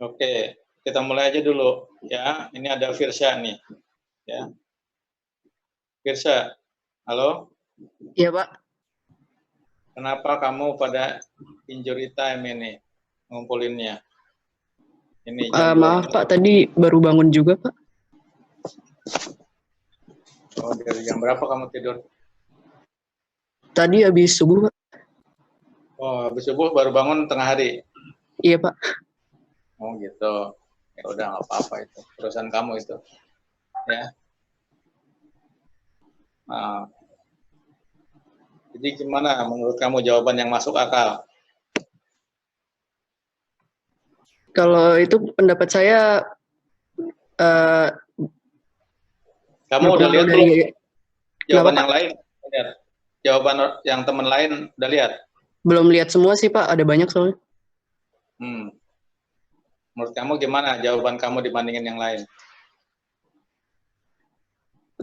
Oke, kita mulai aja dulu ya. Ini ada Firsya nih, ya. Firsya, halo? Iya, Pak. Kenapa kamu pada injury time ini ngumpulinnya? Ini jam 2 Maaf, Pak. Tadi baru bangun juga, Pak. Oh, dari jam berapa kamu tidur? Tadi habis subuh, Pak. Oh, habis subuh baru bangun tengah hari? Iya, Pak. Oh, gitu. Ya udah, nggak apa-apa itu. Perusahaan kamu itu. Ya. Nah, jadi gimana menurut kamu jawaban yang masuk akal? Kalau itu pendapat saya Kamu udah berpengaruh lihat dari... belum jawaban Kenapa, yang Pak? lain? Lihat. Jawaban yang teman lain udah lihat? Belum lihat semua sih, Pak. Ada banyak soalnya. Menurut kamu gimana jawaban kamu dibandingin yang lain?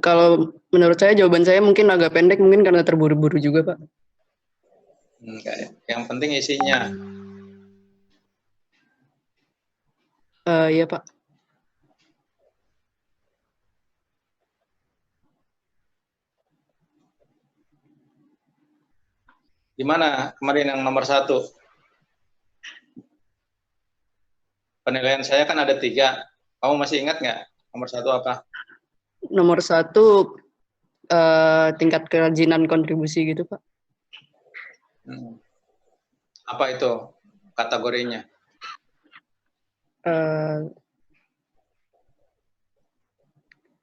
Kalau menurut saya, jawaban saya mungkin agak pendek, mungkin karena terburu-buru juga, Pak. Enggak ya. Yang penting isinya. Iya, Pak. Gimana kemarin yang nomor 1? Penilaian saya kan ada 3. Kamu masih ingat nggak nomor 1 apa? Nomor 1, tingkat kerajinan kontribusi gitu, Pak. Apa itu kategorinya?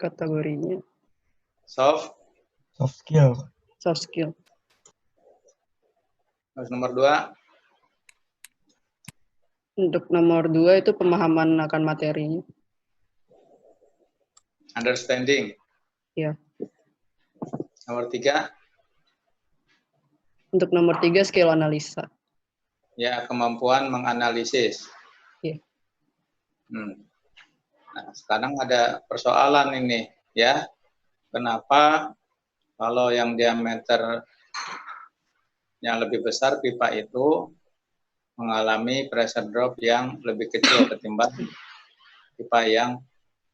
Kategorinya Soft skill. soft skill. Terus nomor 2? Untuk nomor 2 itu pemahaman akan materinya. Understanding. Ya. Nomor 3? Untuk nomor 3 skill analisa. Ya, kemampuan menganalisis. Ya. Nah, sekarang ada persoalan ini, ya. Kenapa kalau yang diameternya lebih besar pipa itu mengalami pressure drop yang lebih kecil ketimbang pipa yang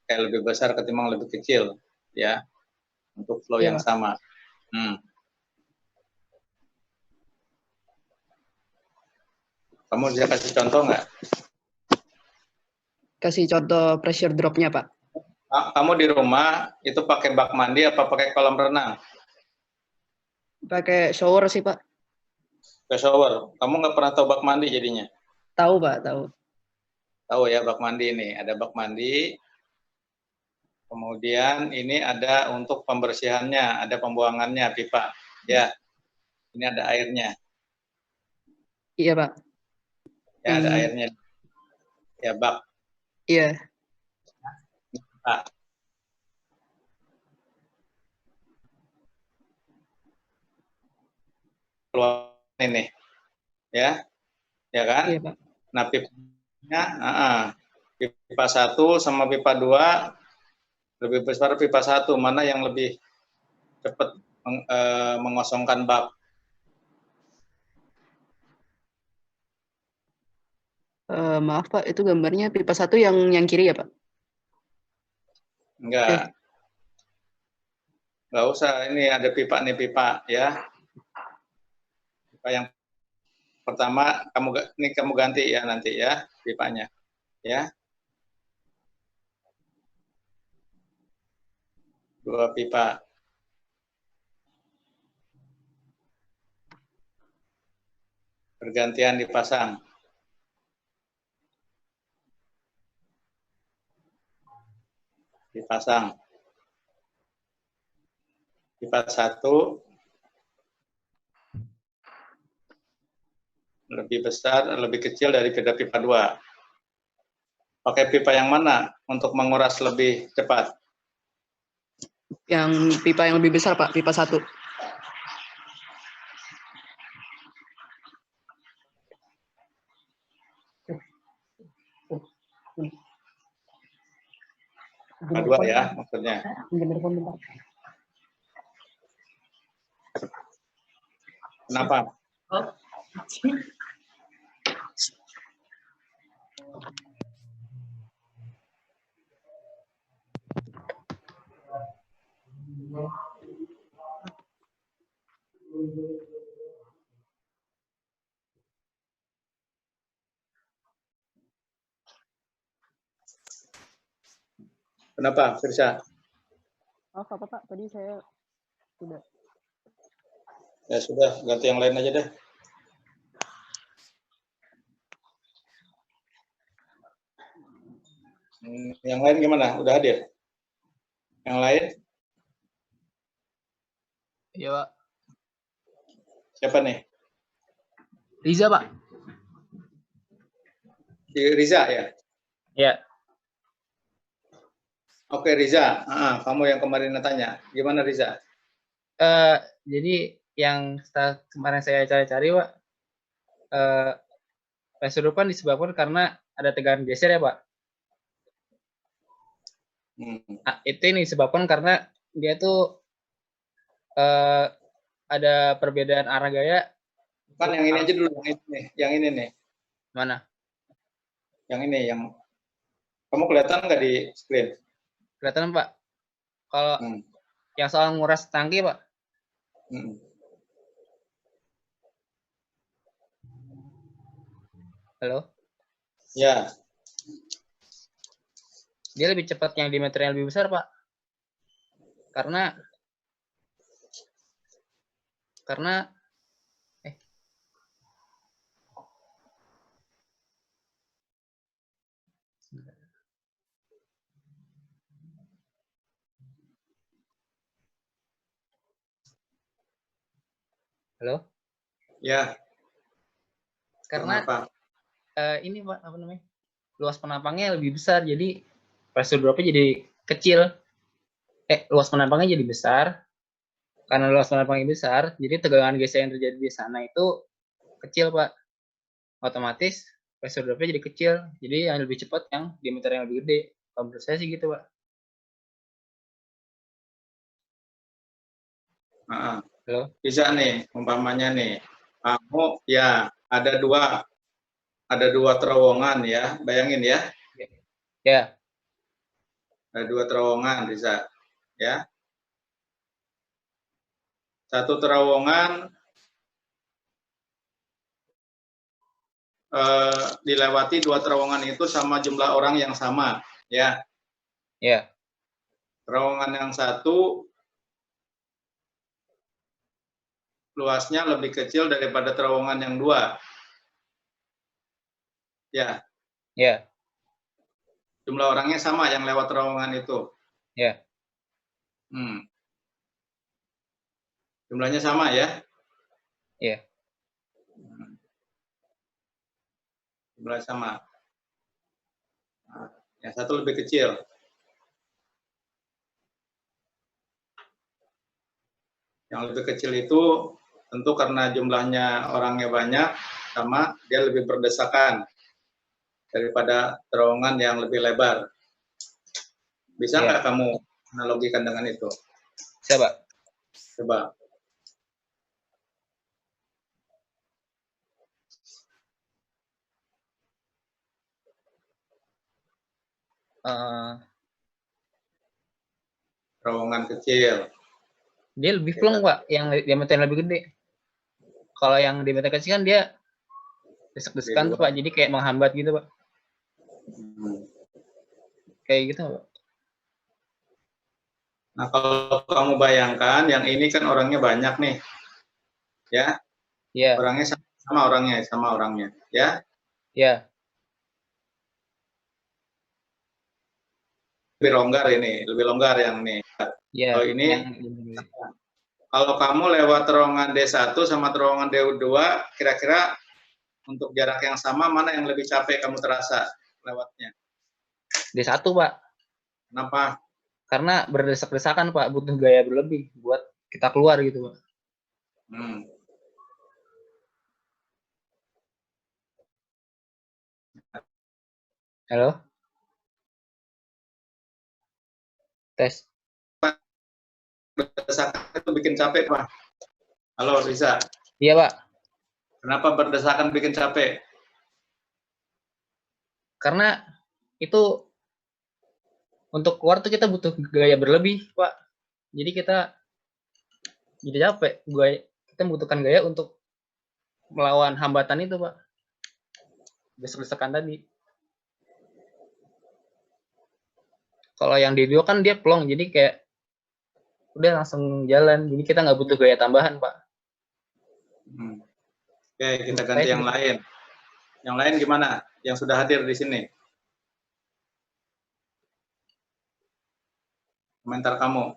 lebih besar ketimbang lebih kecil, ya, untuk flow yang sama. Kamu bisa kasih contoh nggak? Kasih contoh pressure drop-nya, Pak. Kamu di rumah itu pakai bak mandi apa pakai kolam renang? Pakai shower sih, Pak. Ke shower. Kamu nggak pernah tahu bak mandi jadinya? Tahu, Pak, tahu. Tahu ya bak mandi ini. Ada bak mandi. Kemudian ini ada untuk pembersihannya, ada pembuangannya pipa. Ya, ini ada airnya. Iya, Pak. Ya, ada airnya. Ya, bak. Iya. Pak. Keluar ini, ya kan? Iya, Pak. Nah, pipa 1 sama pipa 2 lebih besar pipa 1, mana yang lebih cepat mengosongkan bak? Maaf, Pak, itu gambarnya pipa 1 yang kiri ya, Pak? Enggak. Enggak usah, ini ada pipa nih, pipa ya. Pipa yang pertama kamu ganti ya nanti ya pipanya. Ya. 2 pipa. Bergantian dipasang. Dipasang. Pipa 1 lebih besar, lebih kecil dari pipa 2. Pakai pipa yang mana untuk menguras lebih cepat? Yang pipa yang lebih besar, Pak, pipa 1. Pipa 2 ya maksudnya. Kenapa? Kenapa, Firsa? Maaf apa Pak, tadi saya tidak. Ya sudah, ganti yang lain aja deh. Yang lain gimana? Udah hadir? Yang lain? Iya, Pak. Siapa nih? Riza, Pak. Riza ya? Iya. Oke, Riza. Kamu yang kemarin tanya. Gimana, Riza? Jadi yang kemarin saya cari-cari, Pak, kesurupan disebabkan karena ada tegangan geser ya, Pak. Itu ini disebabkan karena dia tuh ada perbedaan arah gaya. Kan yang ini aja dulu, yang ini nih. Mana? Yang ini, yang kamu kelihatan nggak di screen? Kelihatan, Pak. Kalau yang soal nguras tangki, Pak. Halo? Ya. Dia lebih cepat yang diameternya lebih besar, Pak. Karena halo? Ya. Karena kenapa? Ini Pak, apa namanya? Luas penampangnya lebih besar, jadi pressure drop-nya jadi kecil. Luas penampangnya jadi besar. Karena luas penampangnya besar, jadi tegangan geser yang terjadi di sana itu kecil, Pak. Otomatis pressure drop-nya jadi kecil. Jadi yang lebih cepat yang diameter yang lebih gede. Kalau menurut saya sih gitu, Pak. Halo? Bisa nih, umpamanya nih. Kamu ya ada dua terowongan ya, bayangin ya. Ya. Ada dua terowongan bisa, ya. Satu terowongan dilewati dua terowongan itu sama jumlah orang yang sama, ya. Ya. Terowongan yang satu luasnya lebih kecil daripada terowongan yang dua. Ya. Ya. Jumlah orangnya sama yang lewat terowongan itu. Ya. Jumlahnya sama ya? Iya. Jumlahnya sama. Nah, yang satu lebih kecil. Yang lebih kecil itu tentu karena jumlahnya orangnya banyak, sama dia lebih berdesakan daripada terowongan yang lebih lebar. Bisa nggak kamu analogikan dengan itu? Siapa? Coba. Terowongan kecil. Dia lebih plong, Pak, yang diameternya lebih gede. Kalau yang diameter kecil kan dia desek-desekan tuh, Pak, jadi kayak menghambat gitu, Pak. Kayak gitu, Pak. Nah, kalau kamu bayangkan, yang ini kan orangnya banyak nih. Ya? Iya. Orangnya sama orangnya, ya? Iya. Lebih longgar yang ini. Iya. Kalau ini, kalau kamu lewat terowongan D1 sama terowongan D2, kira-kira untuk jarak yang sama, mana yang lebih capek kamu terasa lewatnya? D1, Pak. Kenapa? Karena berdesak-desakan, Pak, butuh gaya berlebih buat kita keluar gitu, Pak. Halo? Tes. Berdesakan itu bikin capek, Pak. Halo, Riza. Iya, Pak. Kenapa berdesakan bikin capek? Karena itu untuk keluar tuh kita butuh gaya berlebih, Pak. Jadi kita jadi capek. Kita membutuhkan gaya untuk melawan hambatan itu, Pak. Desak-desakan tadi. Kalau yang di Dio kan dia plong, jadi kayak udah langsung jalan. Jadi kita nggak butuh gaya tambahan, Pak. Oke, kita ganti yang lain. Yang lain gimana? Yang sudah hadir di sini. Komentar kamu.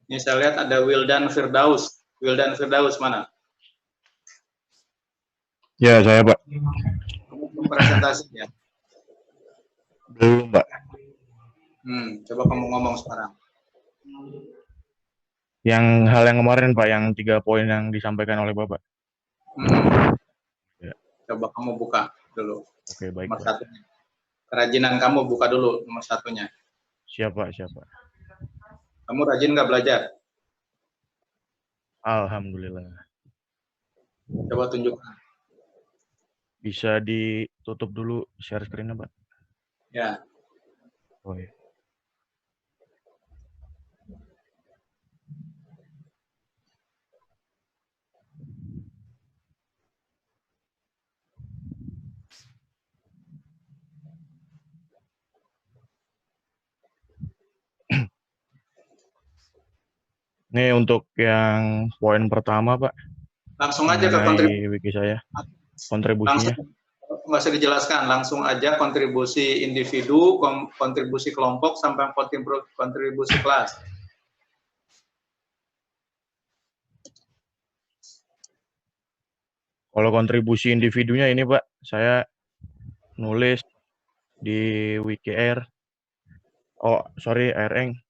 Ini saya lihat ada Wildan Firdaus. Wildan Firdaus mana? Ya, saya, Pak. Kamu presentasi ya? Belum, Pak. Coba kamu ngomong sekarang. Yang hal yang kemarin, Pak, yang 3 poin yang disampaikan oleh Bapak. Ya. Coba kamu buka dulu. Oke, baik, Nomor Pak. 1. Kerajinan kamu buka dulu nomor 1-nya. Siapa? Kamu rajin nggak belajar? Alhamdulillah. Coba tunjukkan. Bisa ditutup dulu share screen-nya, Pak? Ya. Oh, iya. Ini untuk yang poin pertama, Pak. Langsung aja ke mengenai wiki saya. Kontribusinya. Langsung, nggak usah dijelaskan, langsung aja kontribusi individu, kontribusi kelompok, sampai kontribusi kelas. Kalau kontribusi individunya ini, Pak, saya nulis di WikiR. Oh, sorry, Reng.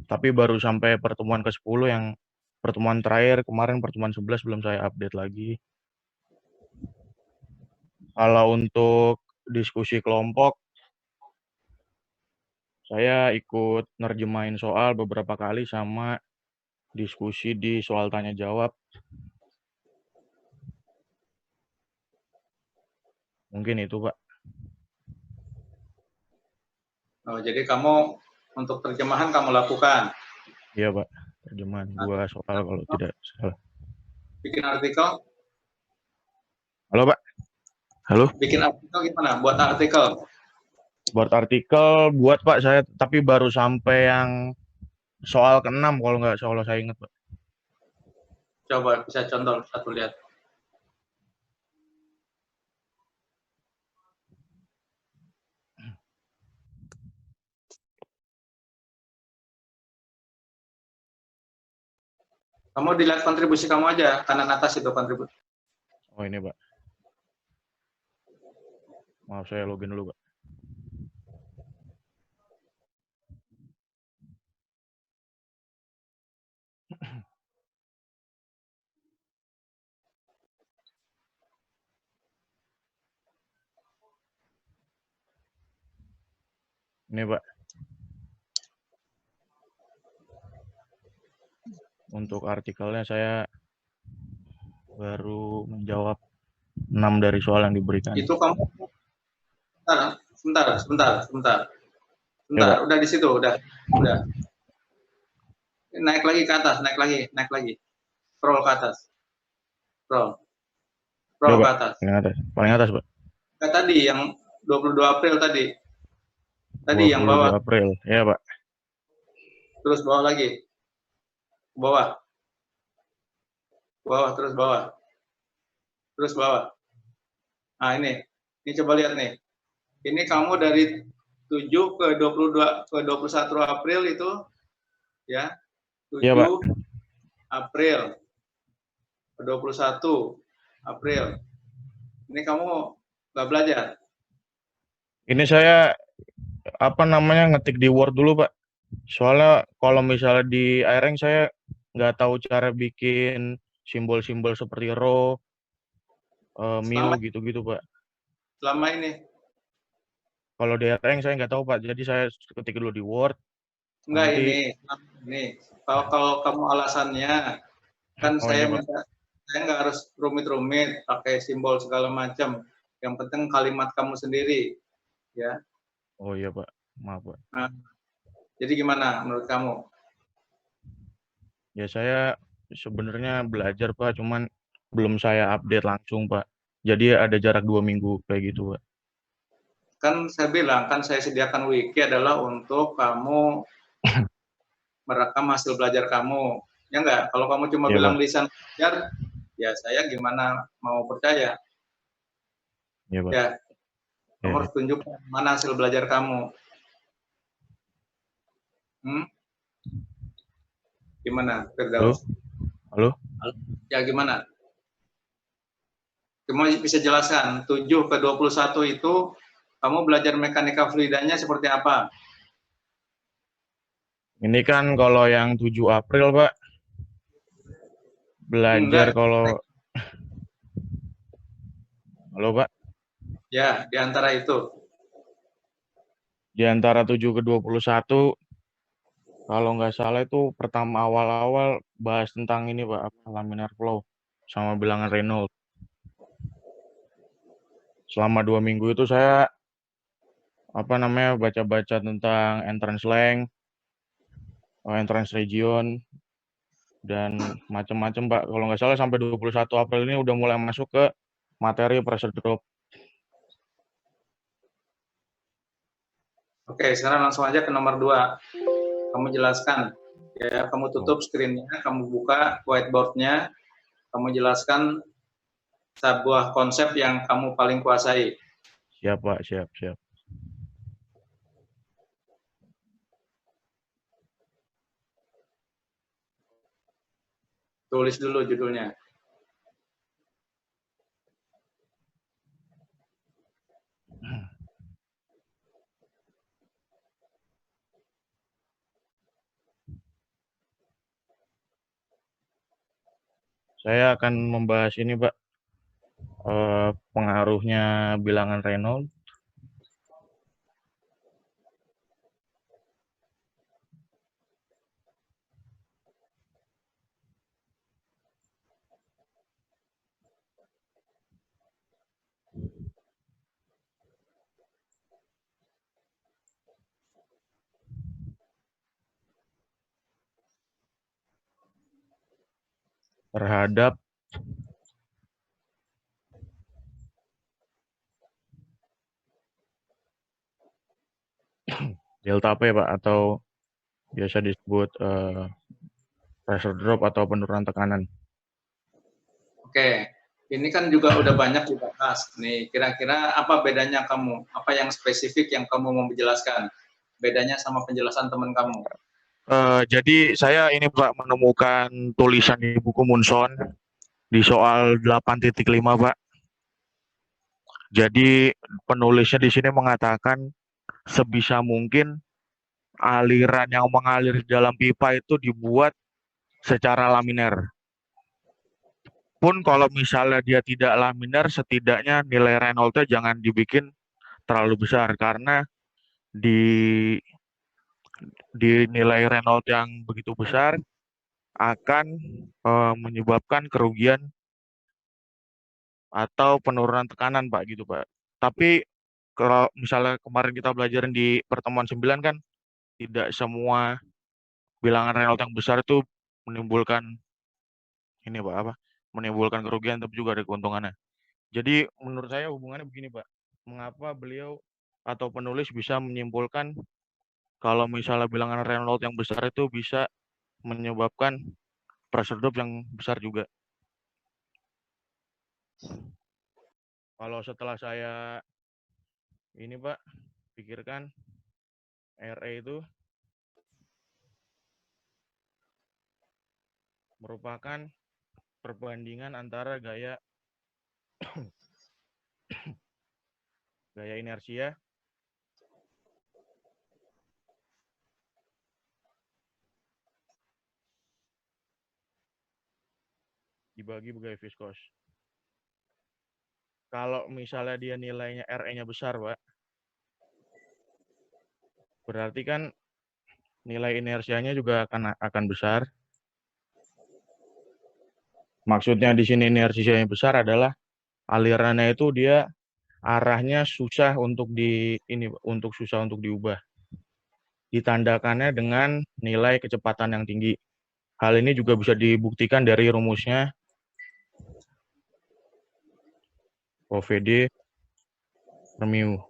Tapi baru sampai pertemuan ke-10 yang pertemuan terakhir kemarin, pertemuan 11 belum saya update lagi. Kalau untuk diskusi kelompok, saya ikut nerjemahin soal beberapa kali sama diskusi di soal tanya jawab. Mungkin itu, Pak. Oh, jadi kamu untuk terjemahan kamu lakukan? Iya, Pak. Terjemahan 2 soal kalau tidak salah. Bikin artikel? Halo, Pak. Halo. Bikin artikel gimana? Buat artikel? Buat artikel, buat, Pak, saya tapi baru sampai yang soal ke-6 kalau saya ingat, Pak. Coba bisa contoh satu lihat. Kamu dilihat kontribusi kamu aja, kanan atas itu kontribusi. Oh, ini, Pak. Maaf, saya login dulu, Pak. Ini, Pak. Untuk artikelnya saya baru menjawab 6 dari soal yang diberikan. Itu kamu sebentar. Ya, Udah di situ, udah. Naik lagi ke atas, naik lagi. Scroll ke atas. Scroll ya, ke Pak. atas. Paling atas, Pak. Nah, tadi yang 22 April tadi. Tadi yang bawah. 22 April. Ya, Pak. Terus bawah lagi. Bawah, terus bawah. Nah, ini coba lihat nih. Ini kamu dari 7 ke 22 ke 21 April itu ya. 7 Ya, Pak. April ke 21 April. Ini kamu nggak belajar? Ini saya ngetik di Word dulu, Pak. Soalnya kalau misalnya di Reng saya nggak tahu cara bikin simbol-simbol seperti row, mu gitu-gitu, Pak. Selama ini? Kalau di Reng saya nggak tahu, Pak. Jadi saya ketik dulu di Word. Enggak, nanti... ini. Kalau kamu alasannya, kan saya nggak harus rumit-rumit, pakai simbol segala macam. Yang penting kalimat kamu sendiri, ya. Oh iya, Pak. Maaf, Pak. Nah, jadi gimana menurut kamu? Ya saya sebenarnya belajar, Pak, cuman belum saya update langsung, Pak. Jadi ada jarak 2 minggu kayak gitu, Pak. Kan saya bilang, kan saya sediakan wiki adalah untuk kamu merekam hasil belajar kamu. Ya enggak? Kalau kamu cuma Iya, bilang Pak. lisan belajar, ya saya gimana mau percaya? Iya, Pak. Ya, kamu Iya, iya. harus tunjukkan mana hasil belajar kamu. Gimana, Halo? Firdaus? Halo? Ya gimana? Kamu bisa jelaskan, 7 ke 21 itu kamu belajar mekanika fluidanya seperti apa? Ini kan kalau yang 7 April, Pak, belajar Enggak, kalau halo, Pak. ya di antara itu. Di antara 7 ke 21 kalau nggak salah itu pertama awal-awal bahas tentang ini, Pak, apa laminar flow sama bilangan Reynolds. Selama 2 minggu itu saya baca-baca tentang entrance length, entrance region, dan macam-macam, Pak. Kalau nggak salah sampai 21 April ini udah mulai masuk ke materi pressure drop. Oke, sekarang langsung aja ke nomor 2. Kamu jelaskan, ya, kamu tutup screen-nya, kamu buka whiteboard-nya, kamu jelaskan sebuah konsep yang kamu paling kuasai. Siap, Pak, siap, siap. Tulis dulu judulnya. Saya akan membahas ini, Pak, pengaruhnya bilangan Reynolds. Terhadap delta P, Pak, atau biasa disebut pressure drop atau penurunan tekanan. Oke, ini kan juga udah banyak dibahas. Nih, kira-kira apa bedanya kamu? Apa yang spesifik yang kamu mau menjelaskan? Bedanya sama penjelasan teman kamu. Jadi saya ini, Pak, menemukan tulisan di buku Munson di soal 8.5, Pak. Jadi penulisnya di sini mengatakan sebisa mungkin aliran yang mengalir di dalam pipa itu dibuat secara laminar. Pun kalau misalnya dia tidak laminar, setidaknya nilai Reynolds-nya jangan dibikin terlalu besar karena di nilai Reynolds yang begitu besar akan menyebabkan kerugian atau penurunan tekanan, Pak, gitu, Pak. Tapi kalau misalnya kemarin kita belajarin di pertemuan 9 kan tidak semua bilangan Reynolds yang besar itu menimbulkan ini, Pak, menimbulkan kerugian, tapi juga ada keuntungannya. Jadi menurut saya hubungannya begini, Pak. Mengapa beliau atau penulis bisa menyimpulkan kalau misalnya bilangan Reynolds yang besar itu bisa menyebabkan pressure drop yang besar juga. Kalau setelah saya ini, Pak, pikirkan RE itu merupakan perbandingan antara gaya inersia dibagi gaya viskos. Kalau misalnya dia nilainya RE-nya besar, Pak, berarti kan nilai inersianya juga akan besar. Maksudnya di sini inersianya besar adalah alirannya itu dia arahnya susah untuk susah untuk diubah. ditandakannya dengan nilai kecepatan yang tinggi. Hal ini juga bisa dibuktikan dari rumusnya OVD per mu.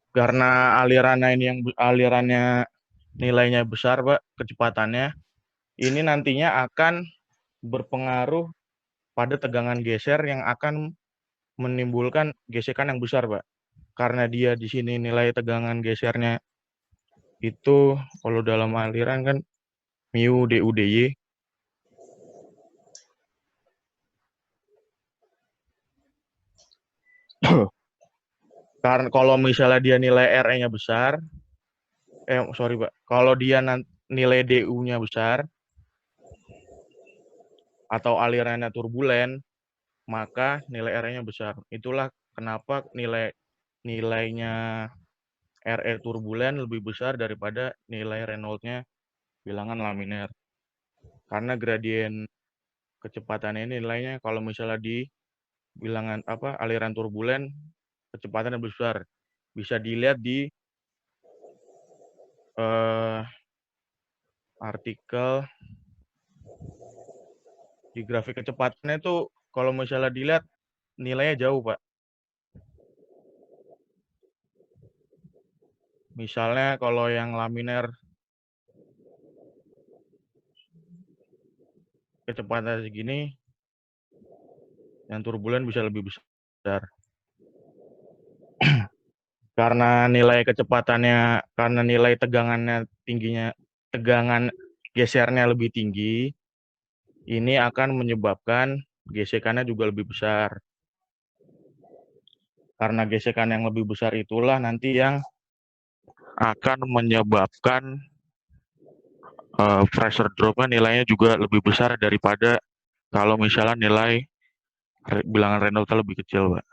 Karena alirannya nilainya besar, Pak, kecepatannya, ini nantinya akan berpengaruh pada tegangan geser yang akan menimbulkan gesekan yang besar, Pak. Karena dia di sini nilai tegangan gesernya itu kalau dalam aliran kan mu du dy. Karena kalau misalnya dia nilai RE-nya besar, sorry Pak, kalau dia nilai du-nya besar atau alirannya turbulen, maka nilai RE-nya besar. Itulah kenapa nilainya RE turbulen lebih besar daripada nilai Reynolds-nya bilangan laminer. Karena gradien kecepatannya ini nilainya kalau misalnya di bilangan aliran turbulen kecepatan lebih besar. Bisa dilihat di artikel di grafik kecepatannya itu kalau misalnya dilihat nilainya jauh, Pak. Misalnya kalau yang laminer kecepatan segini, yang turbulen bisa lebih besar. Karena nilai kecepatannya, karena nilai tegangannya tingginya, tegangan gesernya lebih tinggi, ini akan menyebabkan gesekannya juga lebih besar. Karena gesekan yang lebih besar itulah nanti yang akan menyebabkan pressure drop-nya nilainya juga lebih besar daripada kalau misalnya nilai bilangan Reynolds lebih kecil, Pak.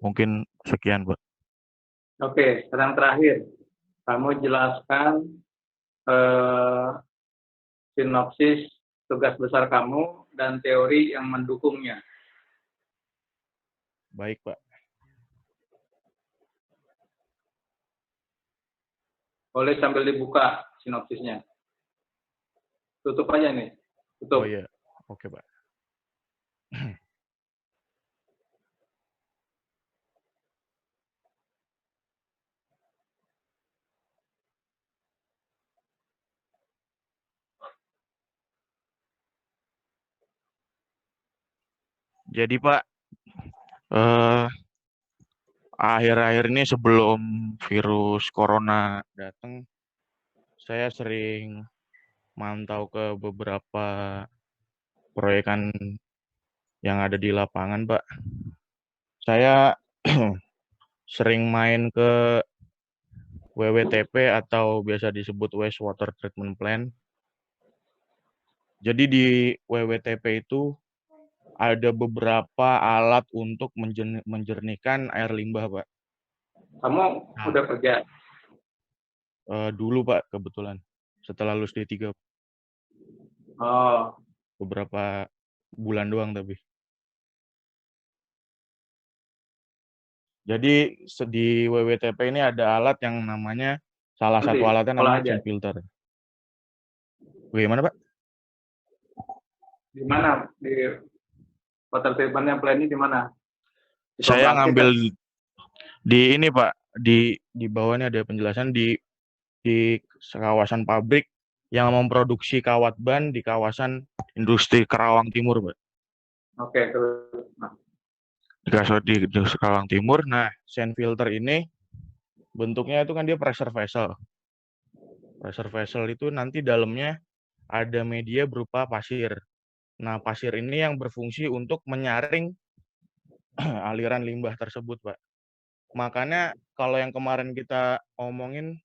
Mungkin sekian, Pak. Oke, sekarang terakhir. Kamu jelaskan sinopsis tugas besar kamu dan teori yang mendukungnya. Baik, Pak. Boleh sambil dibuka sinopsisnya. Tutup aja nih. Tutup. Oh iya, oke, Pak. Jadi Pak, akhir-akhir ini sebelum virus corona datang, saya sering mantau ke beberapa proyekan yang ada di lapangan, Pak. Saya sering main ke WWTP atau biasa disebut Wastewater Treatment Plant. Jadi di WWTP itu ada beberapa alat untuk menjernihkan air limbah, Pak. Kamu udah kerja? Dulu, Pak, kebetulan. Setelah lulus D3. Oh. Beberapa bulan doang tapi. Jadi di WWTP ini ada alat yang namanya, salah satu alatnya namanya chain filter. Bagaimana, Pak? Di mana? Di water treatment plant ini di mana? Saya ngambil di ini, Pak. Di bawahnya ada penjelasan di kawasan pabrik yang memproduksi kawat ban di kawasan industri Kerawang Timur, Pak. Oke, terus. Di Kerawang Timur. Nah, chain filter ini bentuknya itu kan dia pressure vessel. Pressure vessel itu nanti dalamnya ada media berupa pasir. Nah, pasir ini yang berfungsi untuk menyaring aliran limbah tersebut, Pak. Makanya kalau yang kemarin kita omongin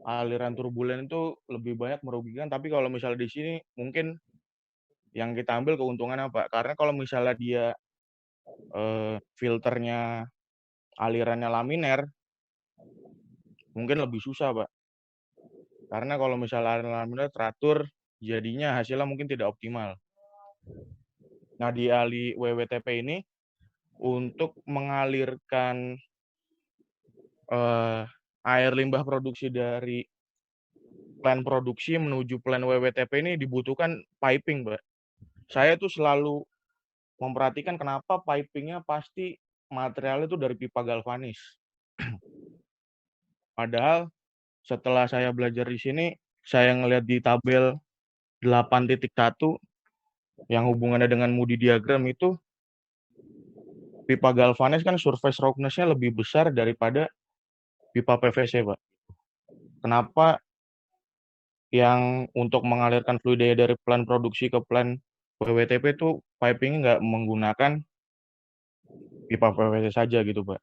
aliran turbulen itu lebih banyak merugikan, tapi kalau misalnya di sini mungkin yang kita ambil keuntungannya, Pak. Karena kalau misalnya dia filternya alirannya laminer, mungkin lebih susah, Pak. Karena kalau misalnya aliran laminer teratur jadinya hasilnya mungkin tidak optimal. Nah, di ali WWTP ini untuk mengalirkan air limbah produksi dari plan produksi menuju plan WWTP ini dibutuhkan piping, Mbak. Saya tuh selalu memperhatikan kenapa pipingnya pasti materialnya itu dari pipa galvanis. Padahal setelah saya belajar di sini, saya ngelihat di tabel 8.1 yang hubungannya dengan Moody diagram itu, pipa galvanis kan surface roughness-nya lebih besar daripada pipa PVC, Pak. Kenapa yang untuk mengalirkan fluidnya dari plan produksi ke plan WWTP itu piping nggak menggunakan pipa PVC saja gitu, Pak.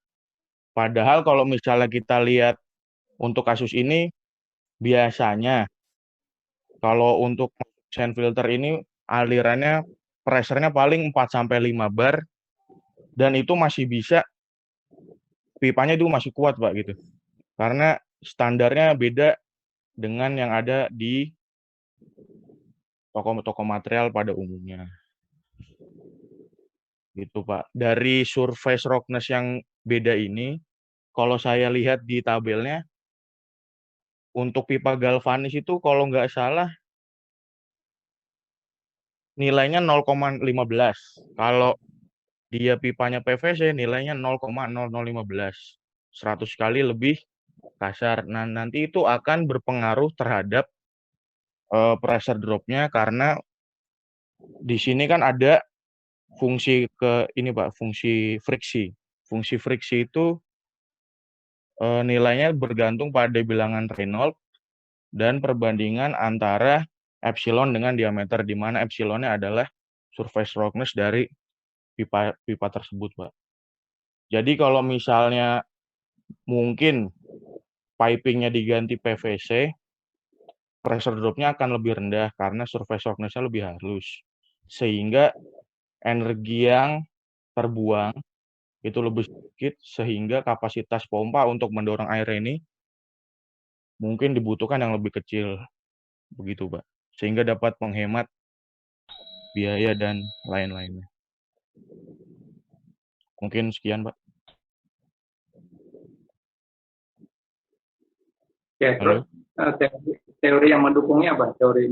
Padahal kalau misalnya kita lihat untuk kasus ini, biasanya kalau untuk sand filter ini alirannya pressure-nya paling 4-5 bar dan itu masih bisa, pipanya itu masih kuat, Pak, gitu. Karena standarnya beda dengan yang ada di toko-toko material pada umumnya. Gitu, Pak. Dari surface roughness yang beda ini, kalau saya lihat di tabelnya, untuk pipa galvanis itu kalau nggak salah nilainya 0,15. Kalau dia pipanya PVC nilainya 0,0015. 100 kali lebih kasar. Nah, nanti itu akan berpengaruh terhadap pressure drop-nya karena di sini kan ada fungsi ini, Pak, fungsi friksi. Fungsi friksi itu nilainya bergantung pada bilangan Reynolds dan perbandingan antara epsilon dengan diameter, di mana epsilonnya adalah surface roughness dari pipa tersebut, Pak. Jadi kalau misalnya mungkin pipingnya diganti PVC, pressure drop-nya akan lebih rendah karena surface roughness-nya lebih halus. Sehingga energi yang terbuang itu lebih sedikit, sehingga kapasitas pompa untuk mendorong air ini mungkin dibutuhkan yang lebih kecil. Begitu, Pak. Sehingga dapat menghemat biaya dan lain-lainnya. Mungkin sekian, Pak. Oke, terus teori yang mendukungnya apa? Teori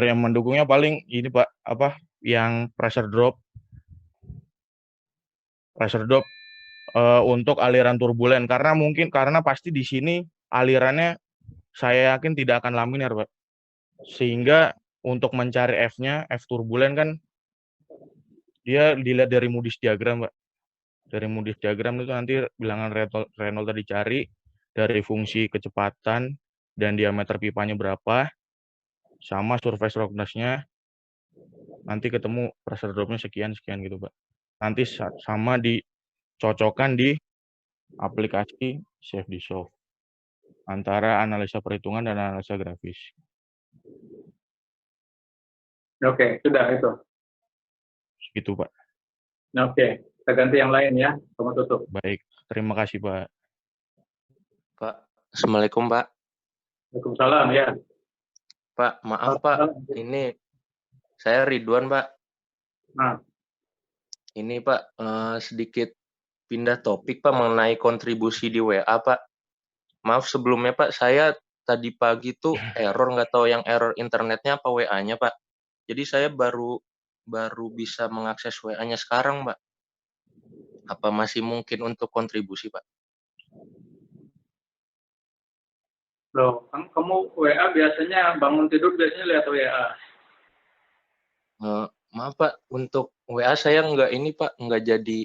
yang mendukungnya paling ini, Pak, yang pressure drop untuk aliran turbulen, karena pasti di sini alirannya saya yakin tidak akan laminar, Pak. Sehingga untuk mencari F-nya, F turbulen kan dia dilihat dari Moody's diagram, Pak. Dari Moody's diagram itu nanti bilangan Reynolds tadi cari dari fungsi kecepatan dan diameter pipanya berapa, sama surface roughness-nya, nanti ketemu pressure drop-nya sekian gitu, Pak. Nanti sama dicocokkan di aplikasi SafeDissolve antara analisa perhitungan dan analisa grafis. Oke, sudah itu. Gitu, Pak. Oke, kita ganti yang lain ya. Kamu tutup. Baik, terima kasih, Pak. Pak, Assalamualaikum, Pak. Waalaikumsalam ya. Pak, maaf Pak, ini saya Ridwan, Pak. Nah, Ini Pak, sedikit pindah topik Pak mengenai kontribusi di WA, Pak. Maaf sebelumnya Pak, saya tadi pagi tuh error, nggak tahu yang error internetnya apa WA-nya, Pak. Jadi saya baru bisa mengakses WA-nya sekarang, Pak. Apa masih mungkin untuk kontribusi, Pak? loh, kamu WA biasanya bangun tidur biasanya lihat WA. Maaf Pak, untuk WA saya nggak ini Pak, nggak jadi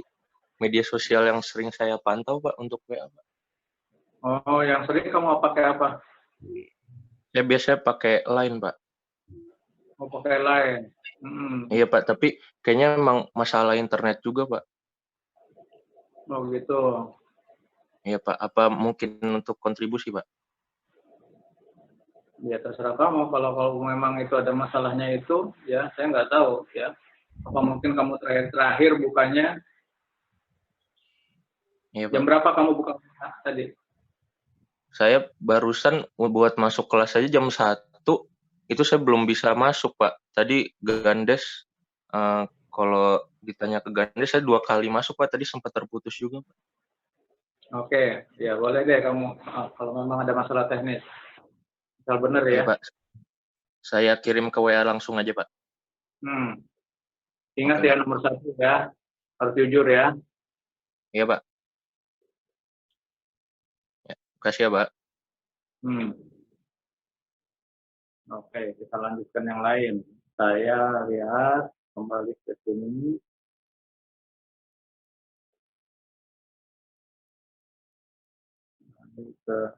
media sosial yang sering saya pantau Pak untuk WA, Pak. Oh, yang sering kamu pakai apa? Saya biasanya pakai Line, Pak. Mau pakai Line. Iya Pak, tapi kayaknya memang masalah internet juga Pak. Oh gitu. Iya Pak, apa mungkin untuk kontribusi Pak? Ya terserah kamu. Kalau memang itu ada masalahnya itu, ya saya nggak tahu ya. Apa mungkin kamu terakhir bukanya? Iya Pak. Jam berapa kamu buka tadi? Saya barusan buat masuk kelas aja jam 1, itu saya belum bisa masuk, Pak. Tadi Gandes, kalau ditanya ke Gandes, saya 2 kali masuk, Pak. Tadi sempat terputus juga, Pak. Oke, ya boleh deh kamu kalau memang ada masalah teknis. Asal bener Iya, ya. Pak. Saya kirim ke WA langsung aja, Pak. Ingat Oke, ya Pak. nomor 1 ya, harus jujur ya. Iya, Pak. Ya, makasih ya, Pak. Oke, kita lanjutkan yang lain. Saya lihat kembali ke sini. Ke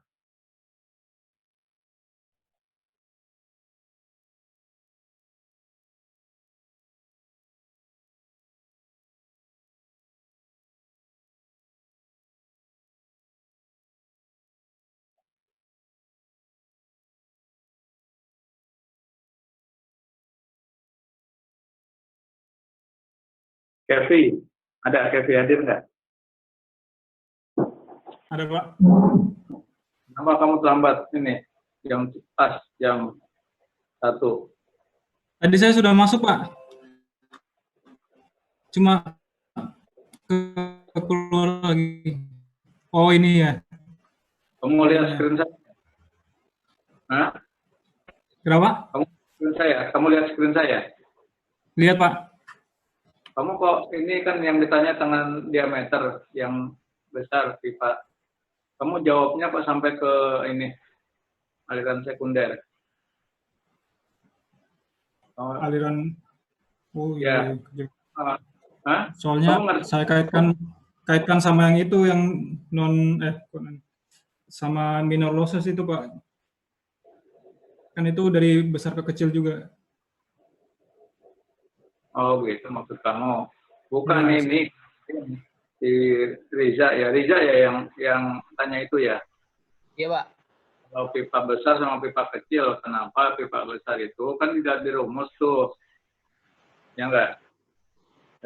Kevi, ada Kevi hadir nggak? Ada Pak. Kenapa kamu terlambat ini? Jam 1. Tadi saya sudah masuk Pak. Cuma keluar lagi. Oh ini ya. Kamu lihat screen saya? Hah? Kenapa? Kamu lihat screen saya? Lihat Pak. Kamu kok ini kan yang ditanya dengan diameter yang besar pipa. Kamu jawabnya kok sampai ke ini aliran sekunder. Aliran. Oh Ya. iya. Hah? Soalnya saya kaitkan sama yang itu yang sama minor losses itu Pak. Kan itu dari besar ke kecil juga. Oh gitu maksud kamu. Bukan Ya, ini si Riza ya. Riza ya yang tanya itu ya. Iya, Pak. Kalau pipa besar sama pipa kecil, kenapa pipa besar itu kan tidak dirumus tuh. Ya enggak?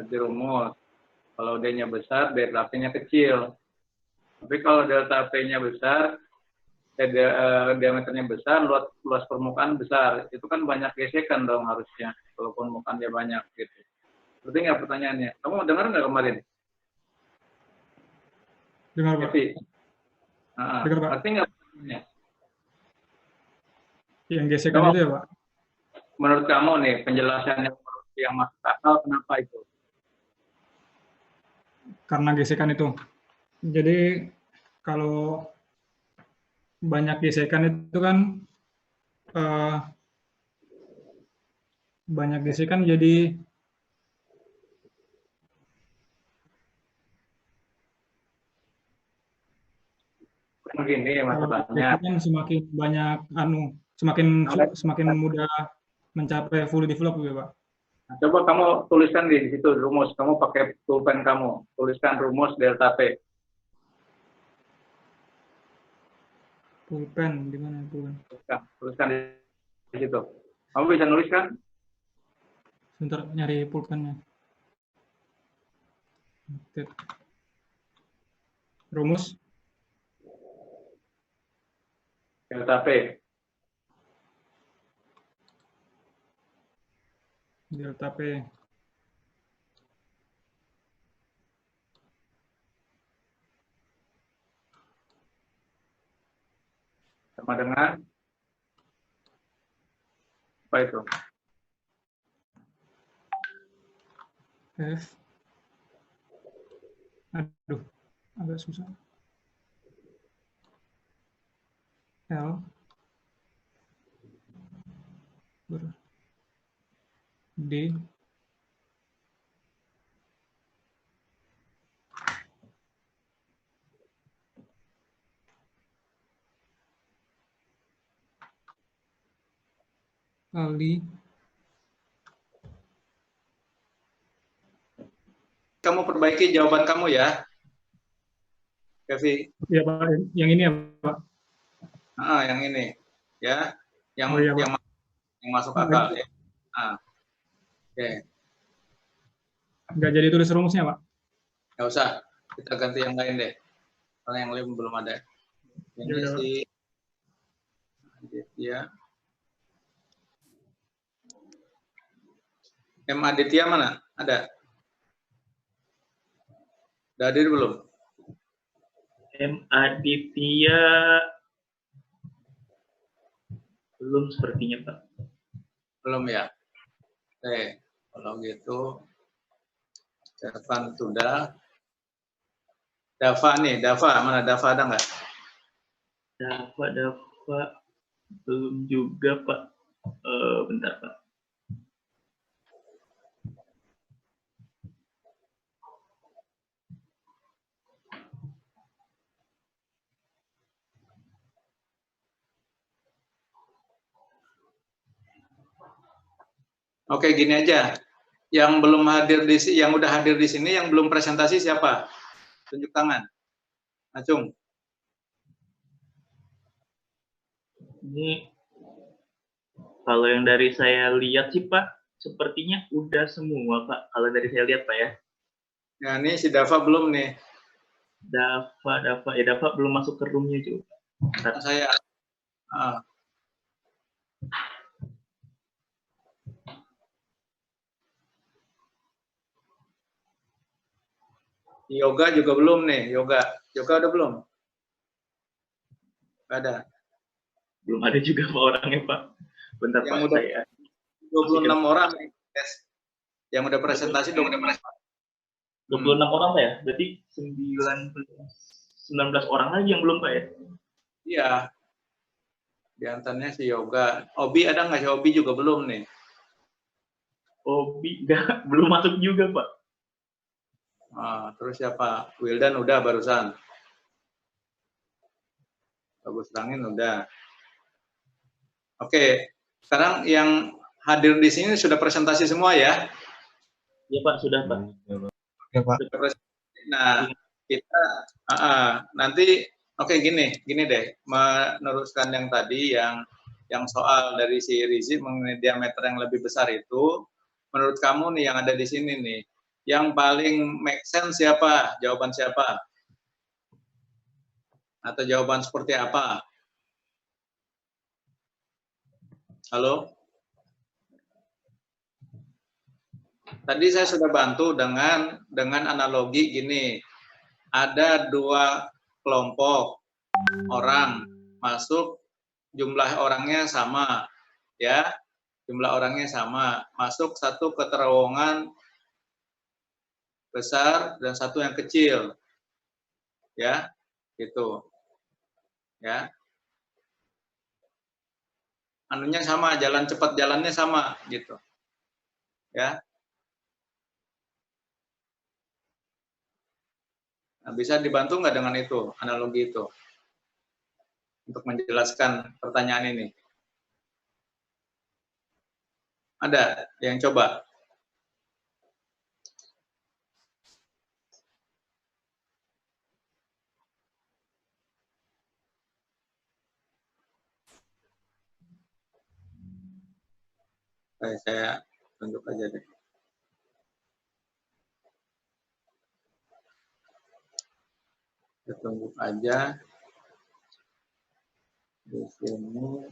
Tidak dirumus. Kalau D-nya besar, delta P-nya kecil. Tapi kalau delta P-nya besar, diameternya besar, luas permukaan besar. Itu kan banyak gesekan dong harusnya. Kalau permukaannya banyak gitu. Berarti nggak pertanyaannya? Kamu dengar nggak kemarin? dengar Pak. Dengar Pak. Berarti nggak pertanyaannya? Yang gesekan itu ya Pak. Menurut kamu nih, penjelasan yang masuk akal, kenapa itu? Karena gesekan itu. Jadi kalau banyak gesekan itu kan banyak gesekan jadi Begini masalahnya. semakin banyak semakin mudah mencapai full develop ya Pak. Nah, coba kamu tuliskan di situ rumus. Kamu pakai pulpen kamu, tuliskan rumus delta P. Pulpen di mana pulpen? Tuliskan di situ. Kamu bisa nuliskan? Sebentar nyari pulpennya. Rumus Delta P. delta P. Sama dengan apa itu? F. Aduh, agak susah. L ber D kali Kamu perbaiki jawaban kamu ya, Kevi. ya Pak, yang ini ya Pak. Yang ini ya, yang Oh, iya, Pak. yang masuk akal ya. Oke. Nggak jadi tulis rumusnya Pak. Nggak usah, kita ganti yang lain deh. Karena yang lain belum ada. Ini si Aditya. M. Aditya mana? Ada? Udah hadir belum? M. Aditya belum sepertinya, Pak. Belum ya? Oke, kalau gitu Devan sudah. Dava nih, Dava, mana Dava ada nggak? Dava belum juga, Pak. Bentar, Pak. Oke, gini aja. Yang belum hadir yang udah hadir di sini, yang belum presentasi siapa? Tunjuk tangan. Acung. Ini kalau yang dari saya lihat sih, Pak, sepertinya udah semua, Pak. Kalau dari saya lihat, Pak ya. Nah, ini si Dava belum nih. Dava belum masuk ke roomnya juga. Saya. Yoga juga belum nih. Yoga udah belum? Nggak ada. Belum ada juga Pak orangnya, Pak. Bentar, Yang Pak, udah saya. 26 orang nih. Yang udah presentasi 26 orang, Pak ya? Berarti 19 orang lagi yang belum, Pak ya? Iya. Di antaranya si Yoga. Obi ada nggak? Si Obi juga belum nih. Obi belum masuk juga, Pak. Terus siapa? Wildan udah barusan. Bagus Langin udah. Oke, sekarang yang hadir di sini sudah presentasi semua ya? Iya, Pak, sudah, Pak. Oke, Pak. Nah, kita nanti gini deh, meneruskan yang tadi yang soal dari si Rizi mengenai diameter yang lebih besar itu, menurut kamu nih yang ada di sini nih, yang paling make sense siapa? Jawaban siapa? Atau jawaban seperti apa? Halo? Tadi saya sudah bantu dengan analogi gini. Ada 2 kelompok orang masuk, jumlah orangnya sama, ya. Jumlah orangnya sama, masuk satu ke terowongan besar dan satu yang kecil. Ya, gitu. Ya. Anunya sama, jalan cepat jalannya sama gitu. Ya. Nah, bisa dibantu nggak dengan itu, analogi itu? Untuk menjelaskan pertanyaan ini. Ada yang coba? Saya tunjuk aja deh. Saya tunjuk aja di sini.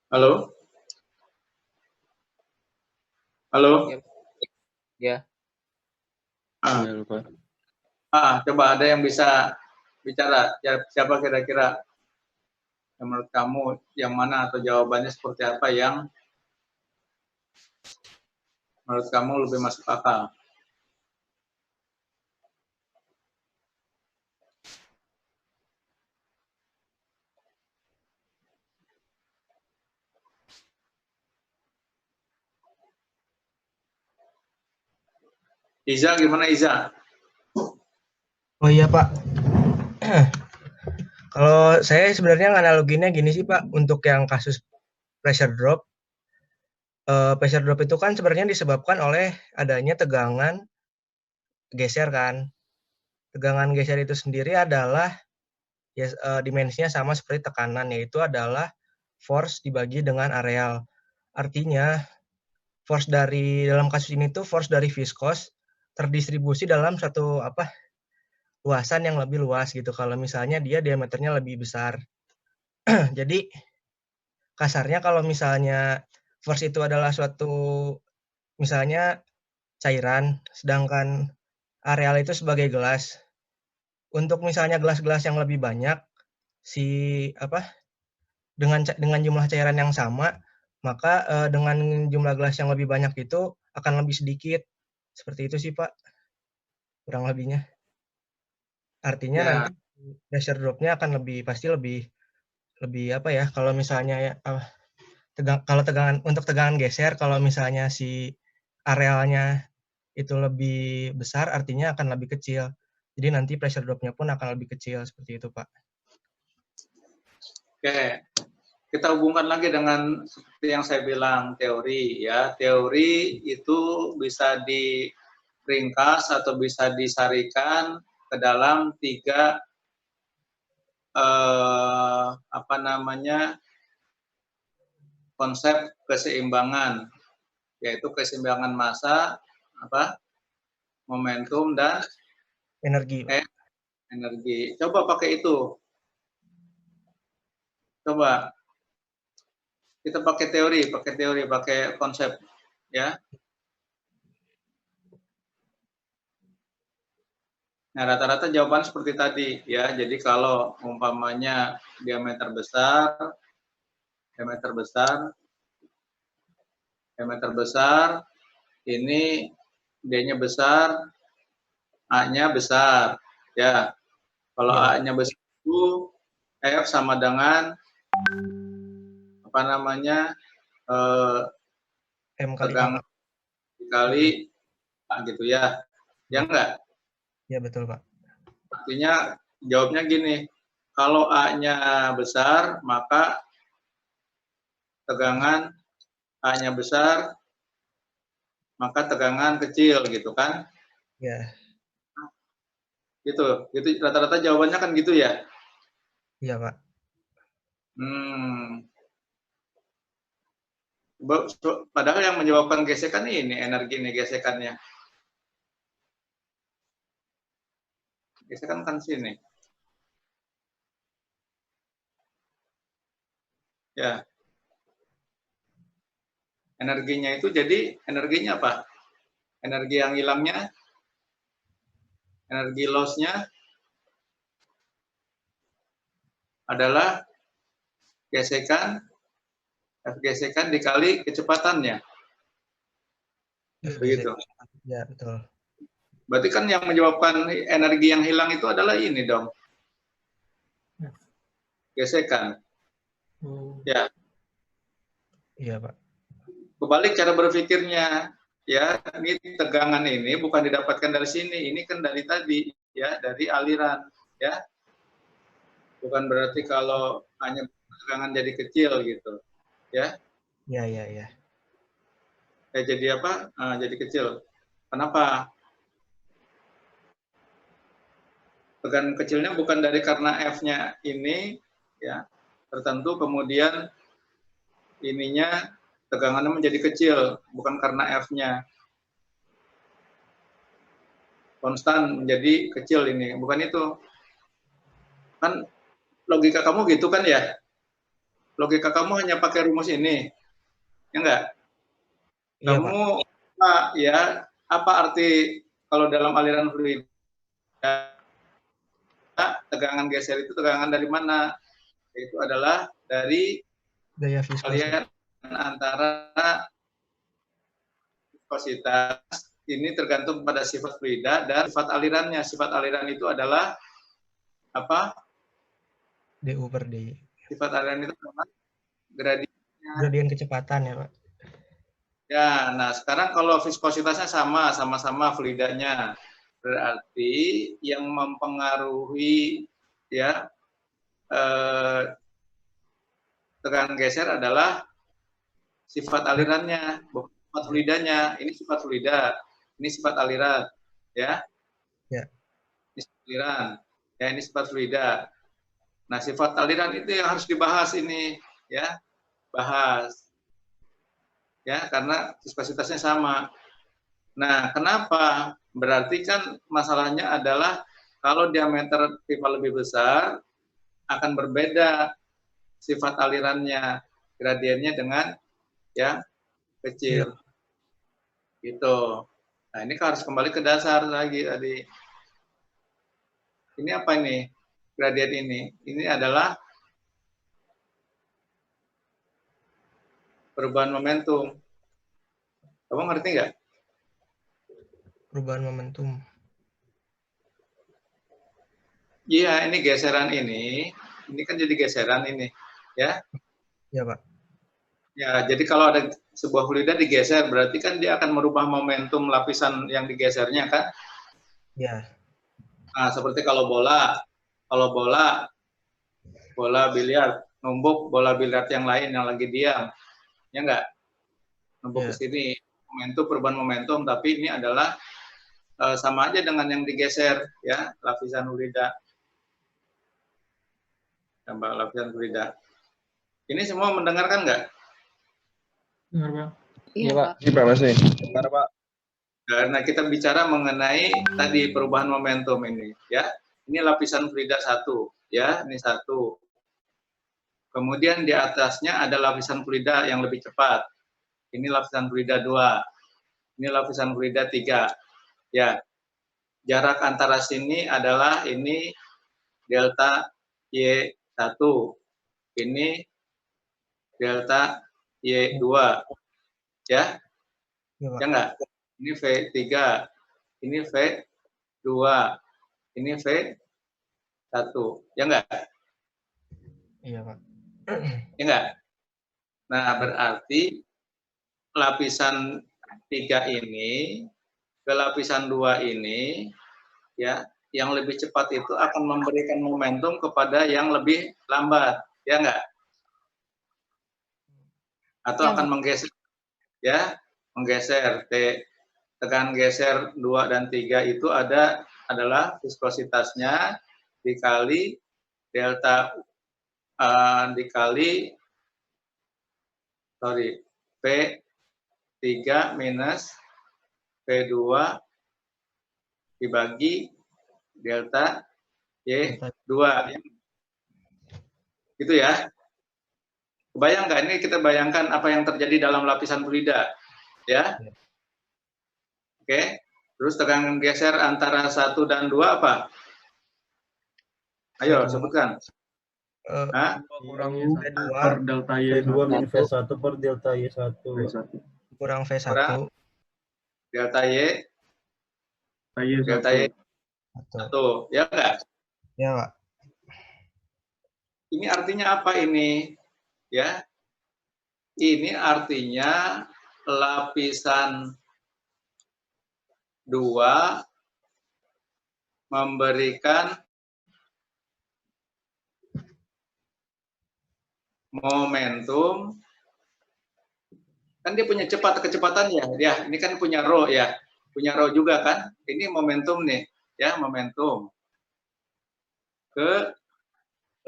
Halo? Halo? Ya. Coba ada yang bisa bicara. Siapa kira-kira yang menurut kamu yang mana atau jawabannya seperti apa yang menurut kamu lebih masuk akal? Iza gimana Iza? Oh iya Pak, kalau saya sebenarnya analoginya gini sih Pak, untuk yang kasus pressure drop itu kan sebenarnya disebabkan oleh adanya tegangan geser kan. Tegangan geser itu sendiri adalah ya dimensinya sama seperti tekanan, yaitu adalah force dibagi dengan areal. Artinya force dari dalam kasus ini tuh force dari viskos terdistribusi dalam satu luasan yang lebih luas gitu. Kalau misalnya dia diameternya lebih besar. Jadi kasarnya kalau misalnya force itu adalah suatu misalnya cairan, sedangkan areal itu sebagai gelas. Untuk misalnya gelas-gelas yang lebih banyak, dengan jumlah cairan yang sama, maka dengan jumlah gelas yang lebih banyak itu akan lebih sedikit. Seperti itu sih Pak, kurang lebihnya. Artinya Ya, nanti pressure drop-nya akan pasti lebih kalau misalnya kalau untuk tegangan geser, kalau misalnya si arealnya itu lebih besar, artinya akan lebih kecil. Jadi nanti pressure drop-nya pun akan lebih kecil, seperti itu Pak. oke. Kita hubungkan lagi dengan seperti yang saya bilang teori ya. Teori itu bisa diringkas atau bisa disarikan ke dalam 3 konsep keseimbangan, yaitu keseimbangan massa, momentum dan Energi Pak. energi. Coba pakai itu. Coba kita pakai teori, pakai konsep ya. Nah, rata-rata jawaban seperti tadi ya. Jadi kalau umpamanya diameter besar, ini D-nya besar, A-nya besar ya. Kalau Ya, A-nya besar itu F sama dengan M kali A tegangan Pak. dikali A gitu ya. Ya enggak? Ya betul Pak. Artinya jawabnya gini, kalau A-nya besar, maka tegangan A-nya besar, maka tegangan kecil gitu kan? Ya. Gitu rata-rata jawabannya kan gitu ya? Iya Pak. Padahal yang menyebabkan gesekan ini energi nih gesekannya. Gesekan kan sini. Ya. Energinya itu jadi energinya apa? Energi yang hilangnya, energi loss-nya adalah gesekan, F gesekan dikali kecepatannya. Begitu. Ya betul. Berarti kan yang menyebabkan energi yang hilang itu adalah ini dong. Gesekan. Ya. Iya Pak. Kebalik cara berpikirnya. Ya, ini tegangan ini bukan didapatkan dari sini, ini kan dari tadi ya, dari aliran ya. Bukan berarti kalau hanya tegangan jadi kecil gitu. Ya. Iya. Jadi apa? Jadi kecil. Kenapa? Tegangan kecilnya bukan dari karena F-nya ini ya tertentu, kemudian ininya tegangannya menjadi kecil, bukan karena F-nya konstan menjadi kecil ini, bukan itu. Kan logika kamu gitu kan ya? Logika kamu hanya pakai rumus ini, ya enggak? Iya Kamu ya apa arti kalau dalam aliran fluid tegangan geser itu tegangan dari mana? Itu adalah dari gaya viskos. kalian antara viskositas ini tergantung pada sifat fluida dan sifat alirannya. Sifat aliran itu adalah apa? DU per D. Sifat aliran itu adalah gradiennya. Gradien kecepatan ya Pak. Ya, nah sekarang kalau viskositasnya sama-sama fluidanya, berarti yang mempengaruhi ya tekanan geser adalah sifat alirannya, bukan sifat fluidanya. Ini sifat fluida, ini sifat aliran, ya. Ya. Ini sifat aliran, ya ini sifat fluida. Nah, sifat aliran itu yang harus dibahas ini, ya, bahas, ya, karena viskositasnya sama. Nah, kenapa? Berarti kan masalahnya adalah kalau diameter pipa lebih besar akan berbeda sifat alirannya, gradiennya dengan yang kecil. Gitu. Nah, ini harus kembali ke dasar lagi tadi. Ini apa ini? Gradien ini. Ini adalah perubahan momentum. Kamu ngerti nggak? Perubahan momentum. Iya, ini geseran ini. Ini kan jadi geseran ini, ya? Ya, Pak. Ya, jadi kalau ada sebuah fluida digeser, berarti kan dia akan merubah momentum lapisan yang digesernya, kan? Ya. Nah, seperti kalau bola biliar, numbuk bola biliar yang lain yang lagi diam, ya enggak? Numbuk ke sini, perubahan momentum, tapi ini adalah sama aja dengan yang digeser, ya, lapisan fluida. Tambah lapisan fluida. Ini semua mendengarkan nggak? Dengar, Pak. Iya, Pak. Iya, Pak, masih. Dengar, Pak. Karena kita bicara mengenai tadi perubahan momentum ini, ya. Ini lapisan fluida 1, ya, ini 1. Kemudian di atasnya ada lapisan fluida yang lebih cepat. Ini lapisan fluida 2. Ini lapisan fluida 3. Ya. Jarak antara sini adalah ini delta Y1. Ini delta Y2. Ya. Ya enggak? Ini V3. Ini V2. Ini V1. Ya enggak? Iya, Pak. Ya enggak? Nah, berarti lapisan 3 ini ke lapisan 2 ini, ya, yang lebih cepat itu akan memberikan momentum kepada yang lebih lambat, ya enggak? Atau Ya, akan menggeser, ya, menggeser. Tekanan geser 2 dan 3 itu adalah viskositasnya dikali delta dikali P3 minus P2 dibagi delta Y2. Gitu ya. Kebayang nggak? Ini kita bayangkan apa yang terjadi dalam lapisan fluida. Ya. Oke. Terus tekanan geser antara 1 dan 2 apa? Ayo, sebutkan. Kurang V2 per delta Y2 min V1 per delta Y1. kurang V1. Kurang delta Y. Delta Y. 1. Ya enggak? Ya, Pak. Ini artinya apa ini? Ya. Ini artinya lapisan 2 memberikan momentum, kan dia punya kecepatan ya, ini kan punya rho ya, punya rho juga kan, ini momentum nih, ya momentum ke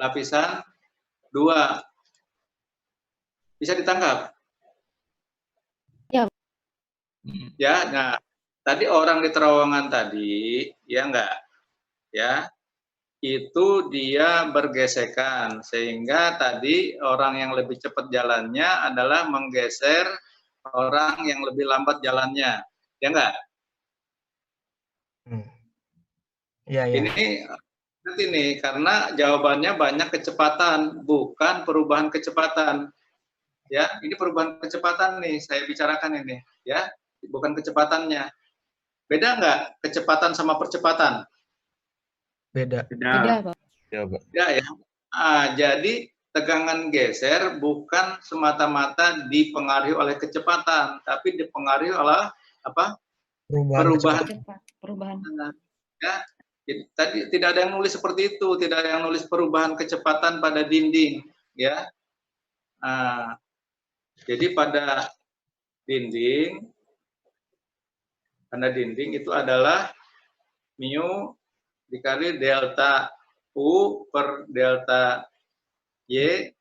lapisan 2, bisa ditangkap? Ya. Ya, nah tadi orang di terowongan tadi, ya enggak, ya. Itu dia bergesekan sehingga tadi orang yang lebih cepat jalannya adalah menggeser orang yang lebih lambat jalannya, ya enggak? Iya, iya. Ini nanti nih karena jawabannya banyak kecepatan, bukan perubahan kecepatan. Ya, ini perubahan kecepatan nih saya bicarakan ini, ya, bukan kecepatannya. Beda enggak kecepatan sama percepatan? Beda. Beda, Pak. Ya, Pak. Ya, ya. Jadi tegangan geser bukan semata-mata dipengaruhi oleh kecepatan, tapi dipengaruhi oleh apa? Perubahan. Perubahan. Ya, jadi, tadi tidak ada yang nulis seperti itu, tidak ada yang nulis perubahan kecepatan pada dinding, ya. Nah, jadi pada dinding itu adalah mu dikali delta U per delta Y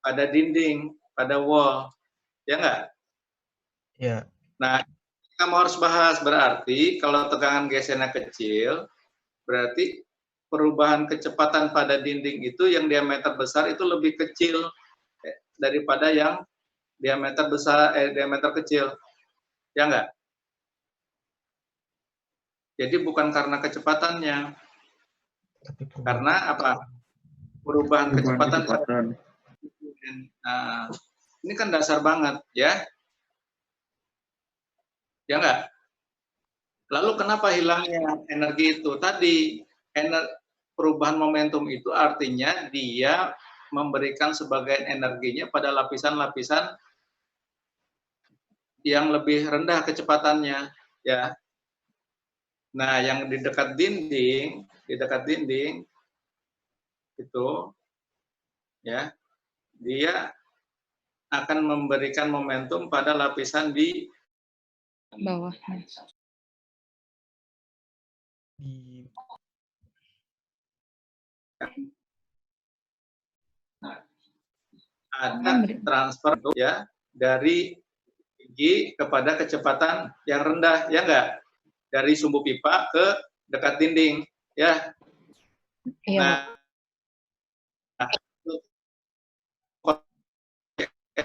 pada dinding, pada wall. Ya enggak? Ya. Nah, kamu harus bahas, berarti kalau tegangan gesernya kecil, berarti perubahan kecepatan pada dinding itu yang diameter besar itu lebih kecil daripada yang diameter besar, diameter kecil. Ya enggak? Jadi bukan karena kecepatannya. Karena apa? Perubahan kecepatan. Nah, ini kan dasar banget, ya. Ya enggak? Lalu kenapa hilangnya energi itu? Tadi, perubahan momentum itu artinya dia memberikan sebagian energinya pada lapisan-lapisan yang lebih rendah kecepatannya, ya. Nah, yang di dekat dinding itu, ya, dia akan memberikan momentum pada lapisan di Bawah. Ada transfer ya dari tinggi kepada kecepatan yang rendah, ya enggak? Dari sumbu pipa ke dekat dinding, ya. Iya. Nah,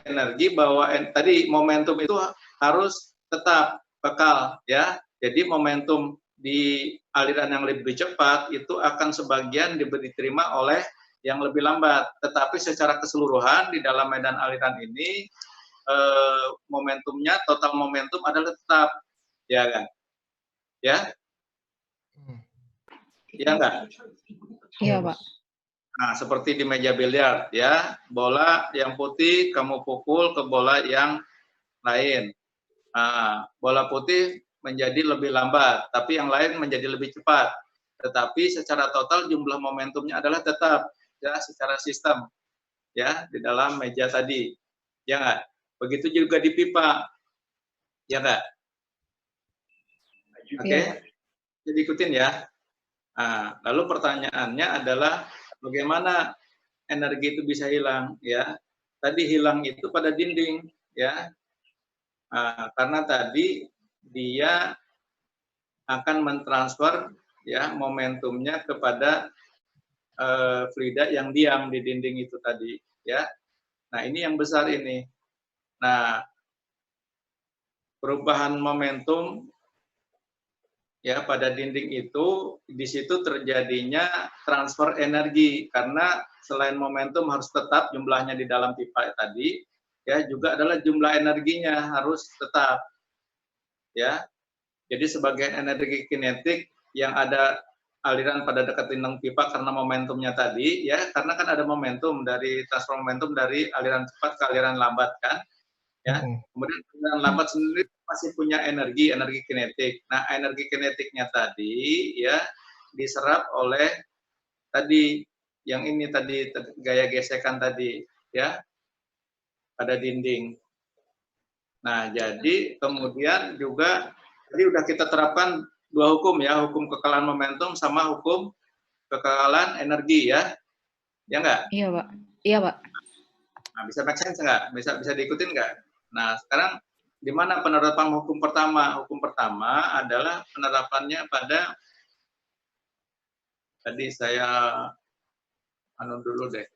energi bahwa tadi momentum itu harus tetap kekal, ya. Jadi momentum di aliran yang lebih cepat itu akan sebagian diterima oleh yang lebih lambat, tetapi secara keseluruhan di dalam medan aliran ini momentumnya, total momentum adalah tetap, ya kan? Ya? Ya enggak? Iya, Pak. Nah, seperti di meja biliar, ya, bola yang putih kamu pukul ke bola yang lain. Nah, bola putih menjadi lebih lambat, tapi yang lain menjadi lebih cepat. Tetapi secara total jumlah momentumnya adalah tetap, ya, secara sistem, ya, di dalam meja tadi, ya enggak? Begitu juga di pipa, ya enggak? Oke, jadi ikutin ya. Nah, lalu pertanyaannya adalah bagaimana energi itu bisa hilang, ya? Tadi hilang itu pada dinding, ya. Nah, karena tadi dia akan mentransfer ya momentumnya kepada fluida yang diam di dinding itu tadi, ya. Nah, ini yang besar ini. Nah, perubahan momentum ya pada dinding itu di situ terjadinya transfer energi karena selain momentum harus tetap jumlahnya di dalam pipa tadi, ya juga adalah jumlah energinya harus tetap, ya. Jadi sebagian energi kinetik yang ada aliran pada dekat dinding pipa karena momentumnya tadi, ya karena kan ada momentum dari transfer momentum dari aliran cepat ke aliran lambat kan, ya. Kemudian aliran lambat sendiri masih punya energi kinetik. Nah, energi kinetiknya tadi ya diserap oleh tadi yang ini tadi gaya gesekan tadi ya pada dinding. Nah, jadi kemudian juga tadi udah kita terapkan dua hukum ya, hukum kekalahan momentum sama hukum kekalahan energi ya. Ya enggak? Iya, Pak. Iya, Pak. Nah, bisa make sense enggak? Bisa diikutin enggak? Nah, sekarang di mana penerapan hukum pertama? Hukum pertama adalah penerapannya pada tadi saya anu dulu deh.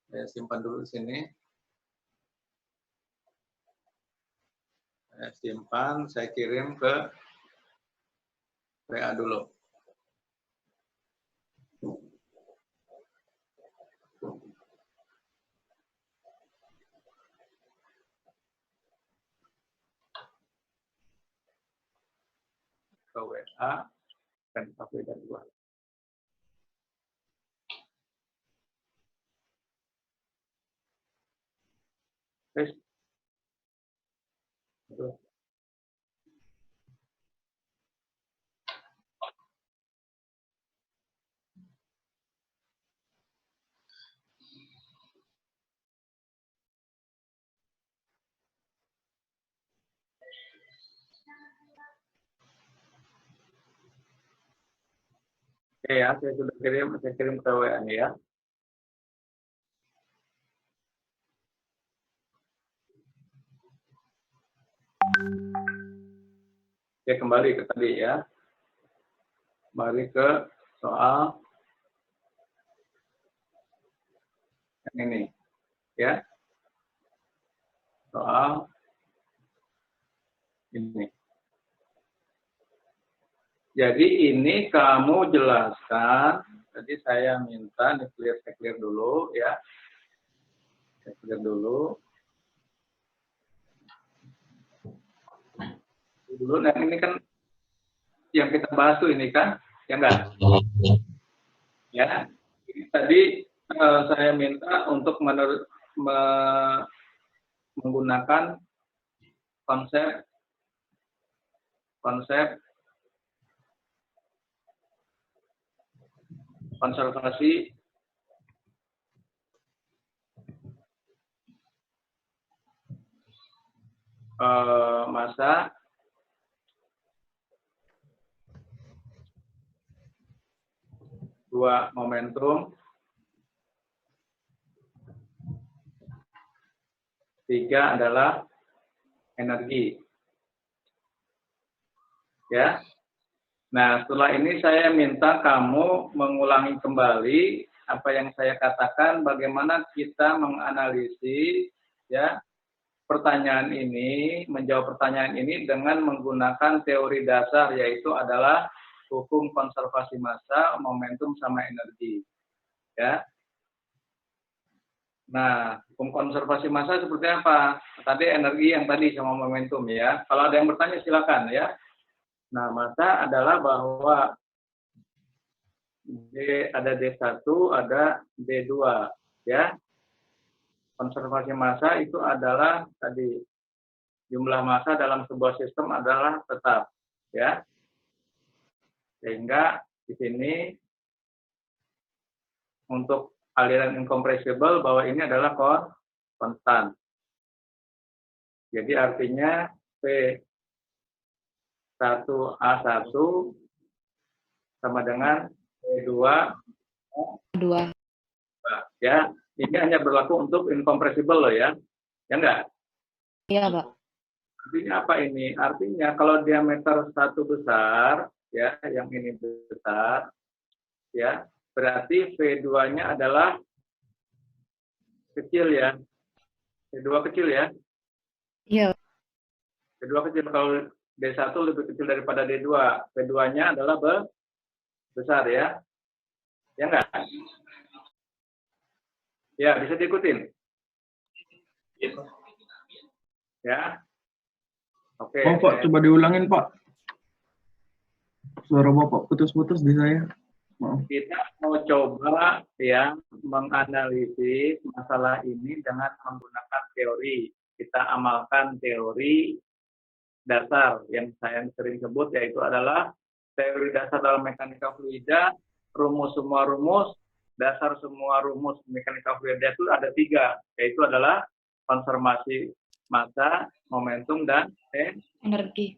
Saya simpan dulu di sini. Saya simpan, saya kirim ke WA dulu. Ke WA dan pakai dan dua. Terus, tuh. Oke ya, saya sudah kirim ke WA ya. Oke, kembali ke tadi ya. Kembali ke soal yang ini ya. Soal ini. Jadi ini kamu jelaskan, tadi saya minta clear dulu ya. Clear dulu. Nah ini kan yang kita bahas tuh ini kan, ya enggak? Ya, ini tadi saya minta untuk menggunakan konsep konservasi massa, dua momentum, tiga adalah energi. Ya. Nah, setelah ini saya minta kamu mengulangi kembali apa yang saya katakan, bagaimana kita menganalisis ya pertanyaan ini, menjawab pertanyaan ini dengan menggunakan teori dasar, yaitu adalah hukum konservasi massa, momentum sama energi. Ya. Nah, hukum konservasi massa seperti apa? Tadi energi yang tadi sama momentum ya. Kalau ada yang bertanya silakan ya. Nah, massa adalah bahwa ada D1, ada D2 ya. Konservasi massa itu adalah tadi jumlah massa dalam sebuah sistem adalah tetap ya. Sehingga di sini untuk aliran incompressible bahwa ini adalah konstan. Jadi artinya P1A1 sama dengan P2 ya. Ini hanya berlaku untuk incompressible loh ya. Ya enggak? Iya, Pak. Artinya apa ini? Artinya kalau diameter satu besar ya, yang ini besar ya, berarti V2-nya adalah kecil ya. V2 kecil ya. Iya. V2 kecil, kalau D1 lebih kecil daripada D2. V2-nya adalah besar ya. Ya enggak? Ya, bisa diikutin. Ya. Oke. Oh, Pak, coba diulangin, Pak. Suara Bapak putus-putus di saya. Maaf. Kita mau coba ya menganalisis masalah ini dengan menggunakan teori. Kita amalkan teori dasar yang saya sering sebut, yaitu adalah teori dasar dalam mekanika fluida. Rumus semua rumus, dasar semua rumus mekanika fluida itu ada 3, yaitu adalah konservasi massa, momentum, dan Energi.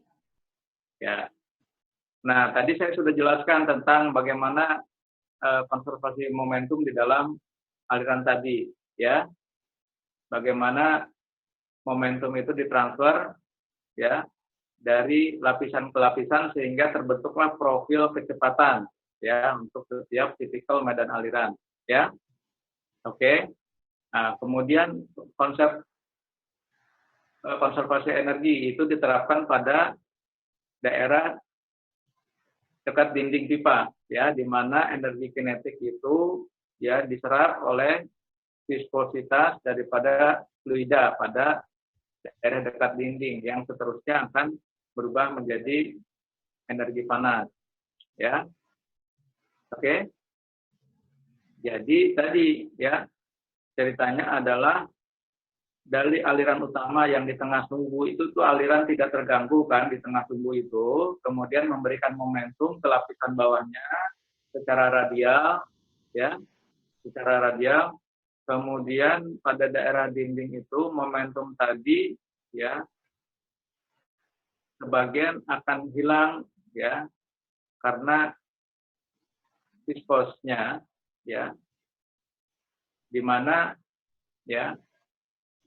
ya. Nah, tadi saya sudah jelaskan tentang bagaimana konservasi momentum di dalam aliran tadi, ya. Bagaimana momentum itu ditransfer, ya, dari lapisan ke lapisan sehingga terbentuklah profil kecepatan, ya, untuk setiap tipikal medan aliran, ya. Oke. Nah, kemudian konsep konservasi energi itu diterapkan pada daerah dekat dinding pipa, ya, di mana energi kinetik itu ya diserap oleh viskositas daripada fluida pada daerah dekat dinding yang seterusnya akan berubah menjadi energi panas, ya. Oke. Jadi tadi ya ceritanya adalah dari aliran utama yang di tengah sumbu itu tuh aliran tidak terganggu kan di tengah sumbu itu, kemudian memberikan momentum ke lapisan bawahnya secara radial, ya, secara radial. Kemudian pada daerah dinding itu momentum tadi, ya, sebagian akan hilang, ya, karena viscosnya, ya, di mana, ya,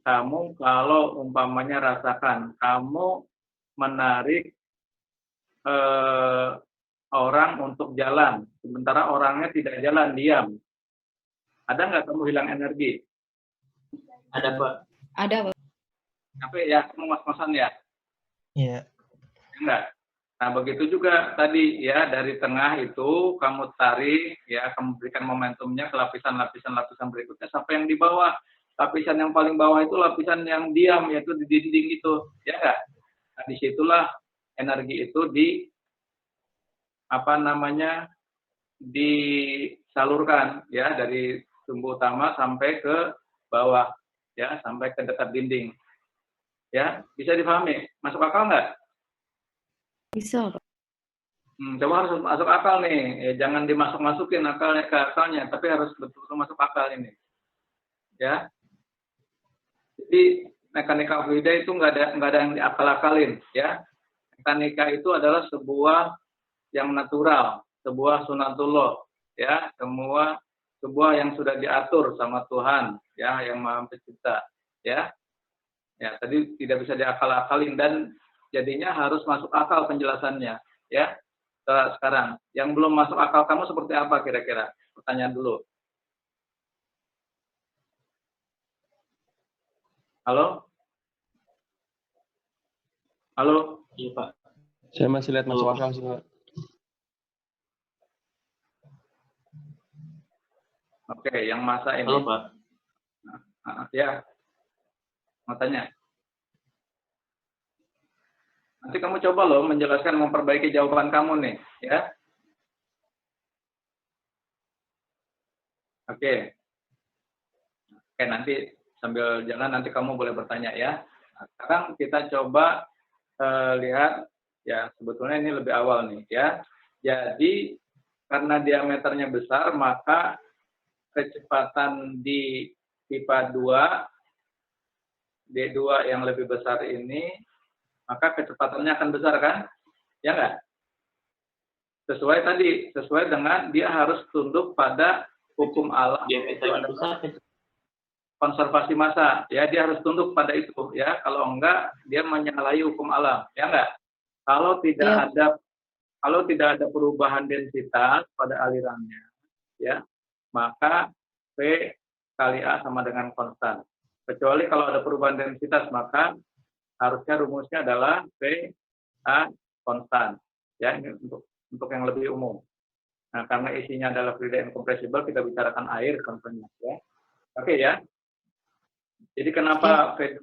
kamu kalau umpamanya rasakan kamu menarik orang untuk jalan, sementara orangnya tidak jalan, diam. Ada nggak kamu hilang energi? Ada, Pak. Ada, Pak. Capek ya, kamu ngos-ngosan ya? Iya. Enggak. Nah, begitu juga tadi ya, dari tengah itu kamu tarik, ya, kamu berikan momentumnya ke lapisan-lapisan berikutnya sampai yang di bawah. Lapisan yang paling bawah itu lapisan yang diam, yaitu di dinding itu, ya enggak? Nah, disitulah energi itu disalurkan, ya, dari sumbu utama sampai ke bawah, ya, sampai ke dekat dinding. Ya, bisa dipahami? Masuk akal nggak? Bisa, Pak. Coba harus masuk akal nih, ya, jangan dimasuk-masukin akalnya ke akalnya, tapi harus betul-betul masuk akal ini, ya. Jadi mekanika fluida itu nggak ada yang diakal-akalin, ya. Mekanika itu adalah sebuah yang natural, sebuah sunatullah, ya, sebuah yang sudah diatur sama Tuhan, ya, yang Maha Pencipta, ya. Ya, tadi tidak bisa diakal-akalin dan jadinya harus masuk akal penjelasannya, ya. Sekarang, yang belum masuk akal kamu seperti apa kira-kira? Pertanyaan dulu. Halo? Halo? Iya, Pak. Saya masih lihat masuk akal sih, Pak. Oke, yang masa ini. Halo, Pak. Ya, mau tanya. Nanti kamu coba loh menjelaskan, memperbaiki jawaban kamu nih, ya. Oke. Oke, nanti sambil jalan nanti kamu boleh bertanya ya. Nah, sekarang kita coba lihat, ya, sebetulnya ini lebih awal nih, ya. Jadi karena diameternya besar, maka kecepatan di pipa 2 D2 yang lebih besar ini, maka kecepatannya akan besar kan? Ya nggak? Sesuai dengan dia harus tunduk pada hukum alam. Itu adalah konservasi massa, ya, dia harus tunduk pada itu, ya. Kalau enggak, dia menyalahi hukum alam, ya enggak? Kalau tidak ada perubahan densitas pada alirannya, ya, maka P kali A sama dengan konstan. Kecuali kalau ada perubahan densitas, maka harusnya rumusnya adalah P A konstan. Ya, ini untuk yang lebih umum. Nah, karena isinya adalah fluida incompressible, kita bicarakan air contohnya, ya. Oke, ya. Jadi kenapa V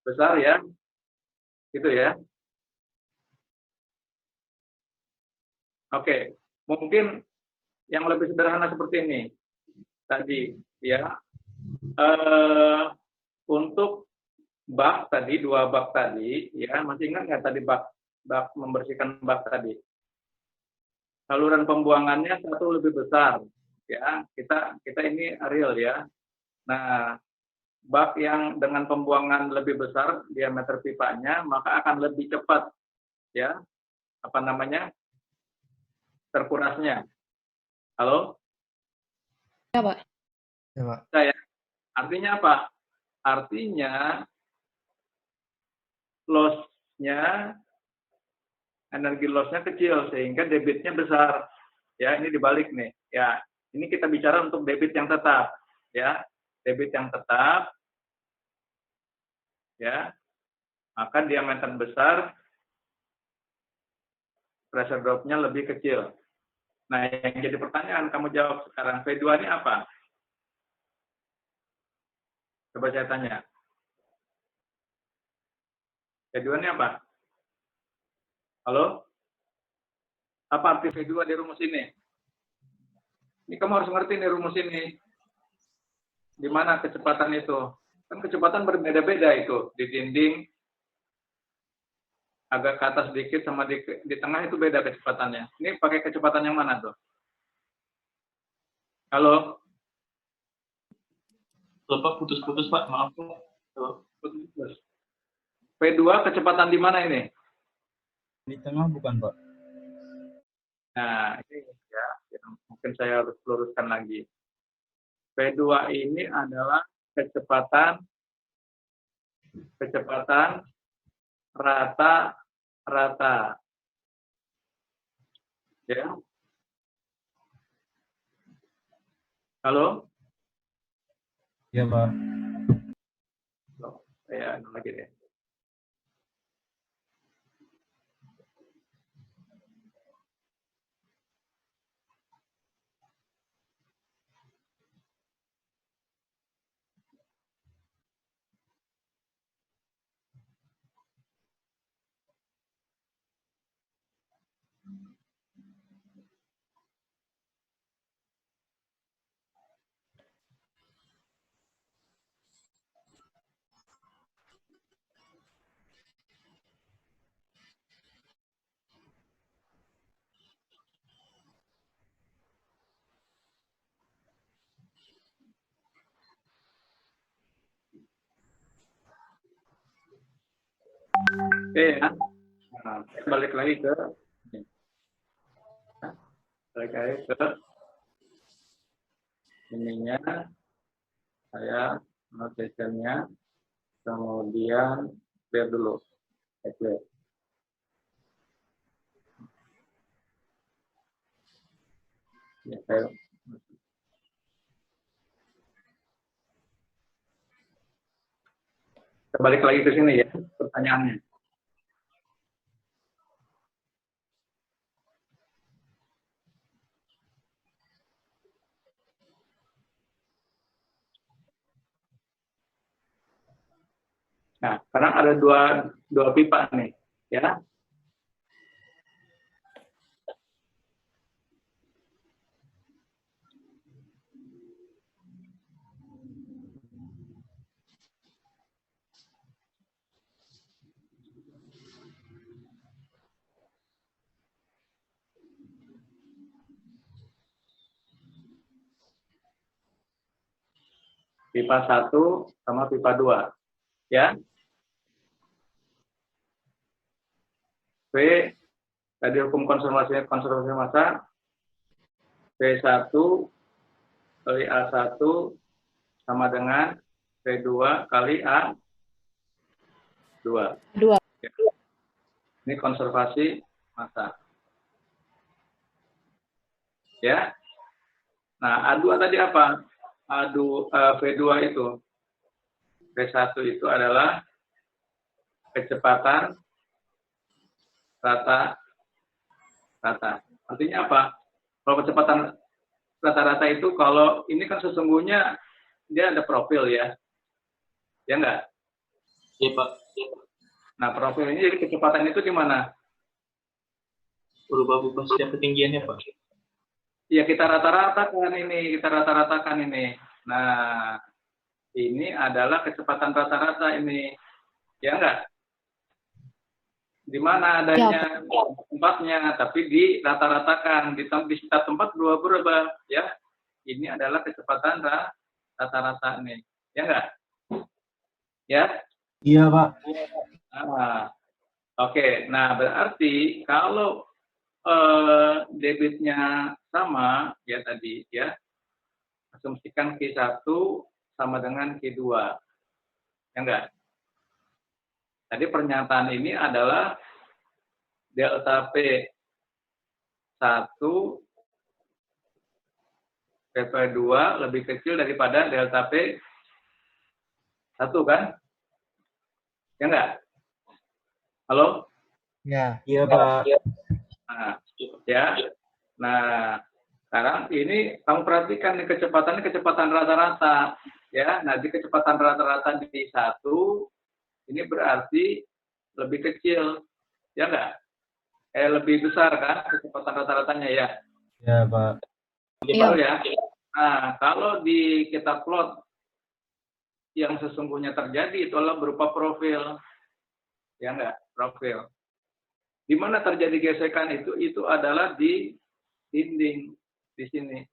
besar, ya? Gitu ya. Oke, mungkin yang lebih sederhana seperti ini. Tadi, ya. Untuk bak tadi, 2 bak tadi, ya, masih ingat nggak tadi bak membersihkan bak tadi? Saluran pembuangannya satu lebih besar, ya. Kita ini real, ya. Nah, bak yang dengan pembuangan lebih besar diameter pipanya, maka akan lebih cepat, ya, terkurasnya. Halo? Ya, Pak. Ya, Pak. Saya, artinya apa? Artinya loss-nya, energi loss-nya kecil sehingga debitnya besar. Ya, ini dibalik nih. Ya, ini kita bicara untuk debit yang tetap, ya. Debit yang tetap, ya, maka diameter besar, pressure drop-nya lebih kecil. Nah, yang jadi pertanyaan kamu jawab sekarang, V2 ini apa? Coba saya tanya. V2 ini apa? Halo? Apa arti V2 di rumus ini? Ini kamu harus ngerti nih rumus ini. Di mana kecepatan itu? Kan kecepatan berbeda-beda itu. Di dinding agak ke atas sedikit sama di tengah itu beda kecepatannya. Ini pakai kecepatan yang mana tuh? Halo? Pak, putus-putus Pak, maaf Pak. Halo. Putus. P2 kecepatan di mana ini? Di tengah bukan, Pak? Nah, ini ya, mungkin saya harus luruskan lagi. P2 ini adalah kecepatan rata-rata. Ya. Halo? Iya, Pak. Saya lagi deh. Oke ya. Nah, saya balik lagi ke ininya, saya notationnya, kemudian clear dulu. Oke. Ya, saya balik lagi ke sini ya, pertanyaannya. Nah, sekarang ada dua pipa nih, ya. Pipa 1 sama pipa 2, ya. V, tadi hukum konservasi massa, V1 kali A1 sama dengan V2 kali A2. Dua. Ini konservasi massa. Ya. Nah, A2 tadi apa? V2 itu. V1 itu adalah kecepatan rata-rata. Artinya apa? Kalau kecepatan rata-rata itu, kalau ini kan sesungguhnya dia ada profil ya. Ya enggak? Iya Pak. Nah, profil ini jadi kecepatan itu di mana? Berubah-ubah setiap ketinggiannya Pak. Ya, kita rata-ratakan ini. Nah, ini adalah kecepatan rata-rata ini. Ya enggak? Di mana adanya tempatnya, tapi dirata-ratakan. Di setiap tempat berubah, ya. Ini adalah kecepatan rata-rata nih. Ya enggak? Ya? Iya, Pak. Oke. Nah, berarti kalau debitnya sama, ya tadi, ya. Asumsikan Q1 sama dengan Q2. Ya enggak? Tadi pernyataan ini adalah delta P1 PP2 lebih kecil daripada delta P1 kan? Ya enggak? Halo? Ya. Iya, Pak. Nah, ya. Nah, sekarang ini kamu perhatikan nih kecepatan rata-rata. Ya, nah di kecepatan rata-rata di 1 ini berarti lebih kecil, ya enggak? Lebih besar kan kecepatan rata-ratanya ya? Iya, Pak. Iya. Ya. Nah, kalau kita plot yang sesungguhnya terjadi itu adalah berupa profil. Ya enggak? Profil. Di mana terjadi gesekan itu adalah di dinding di sini,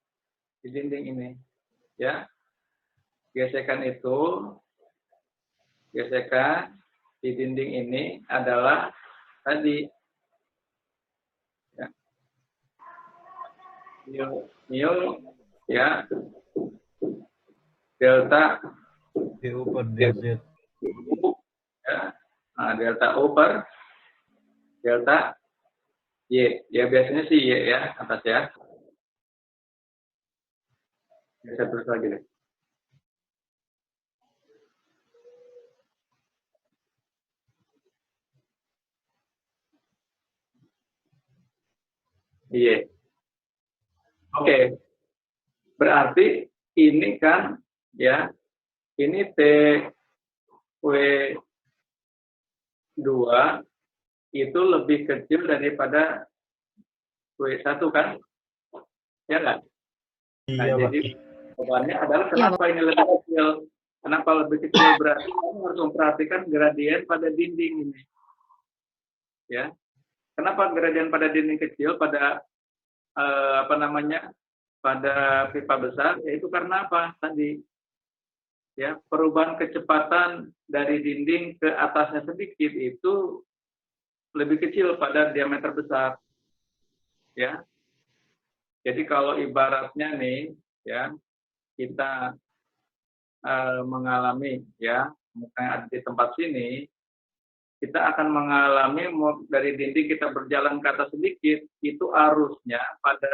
di dinding ini. Ya. Gesekan di dinding ini adalah tadi ya, mu ya delta DU per DZ. ya, nah, delta U per delta Y. Ya biasanya sih Y ya atas ya. Bisa terus lagi deh. Iya. Oke. Berarti ini kan ya, ini TW2 itu lebih kecil daripada W1 kan? Ya nggak? Nah, Iya, Pak. jadi jawabannya adalah Iya, kenapa ini lebih kecil? Kenapa lebih kecil? Berarti kamu harus memperhatikan gradien pada dinding ini. Ya. Kenapa gradien pada dinding kecil pada pada pipa besar? Yaitu karena apa tadi? Ya, perubahan kecepatan dari dinding ke atasnya sedikit itu lebih kecil pada diameter besar. Ya. Jadi kalau ibaratnya nih, ya, kita mengalami, ya, misalnya ada di tempat sini, kita akan mengalami dari dinding kita berjalan ke atas sedikit, itu arusnya pada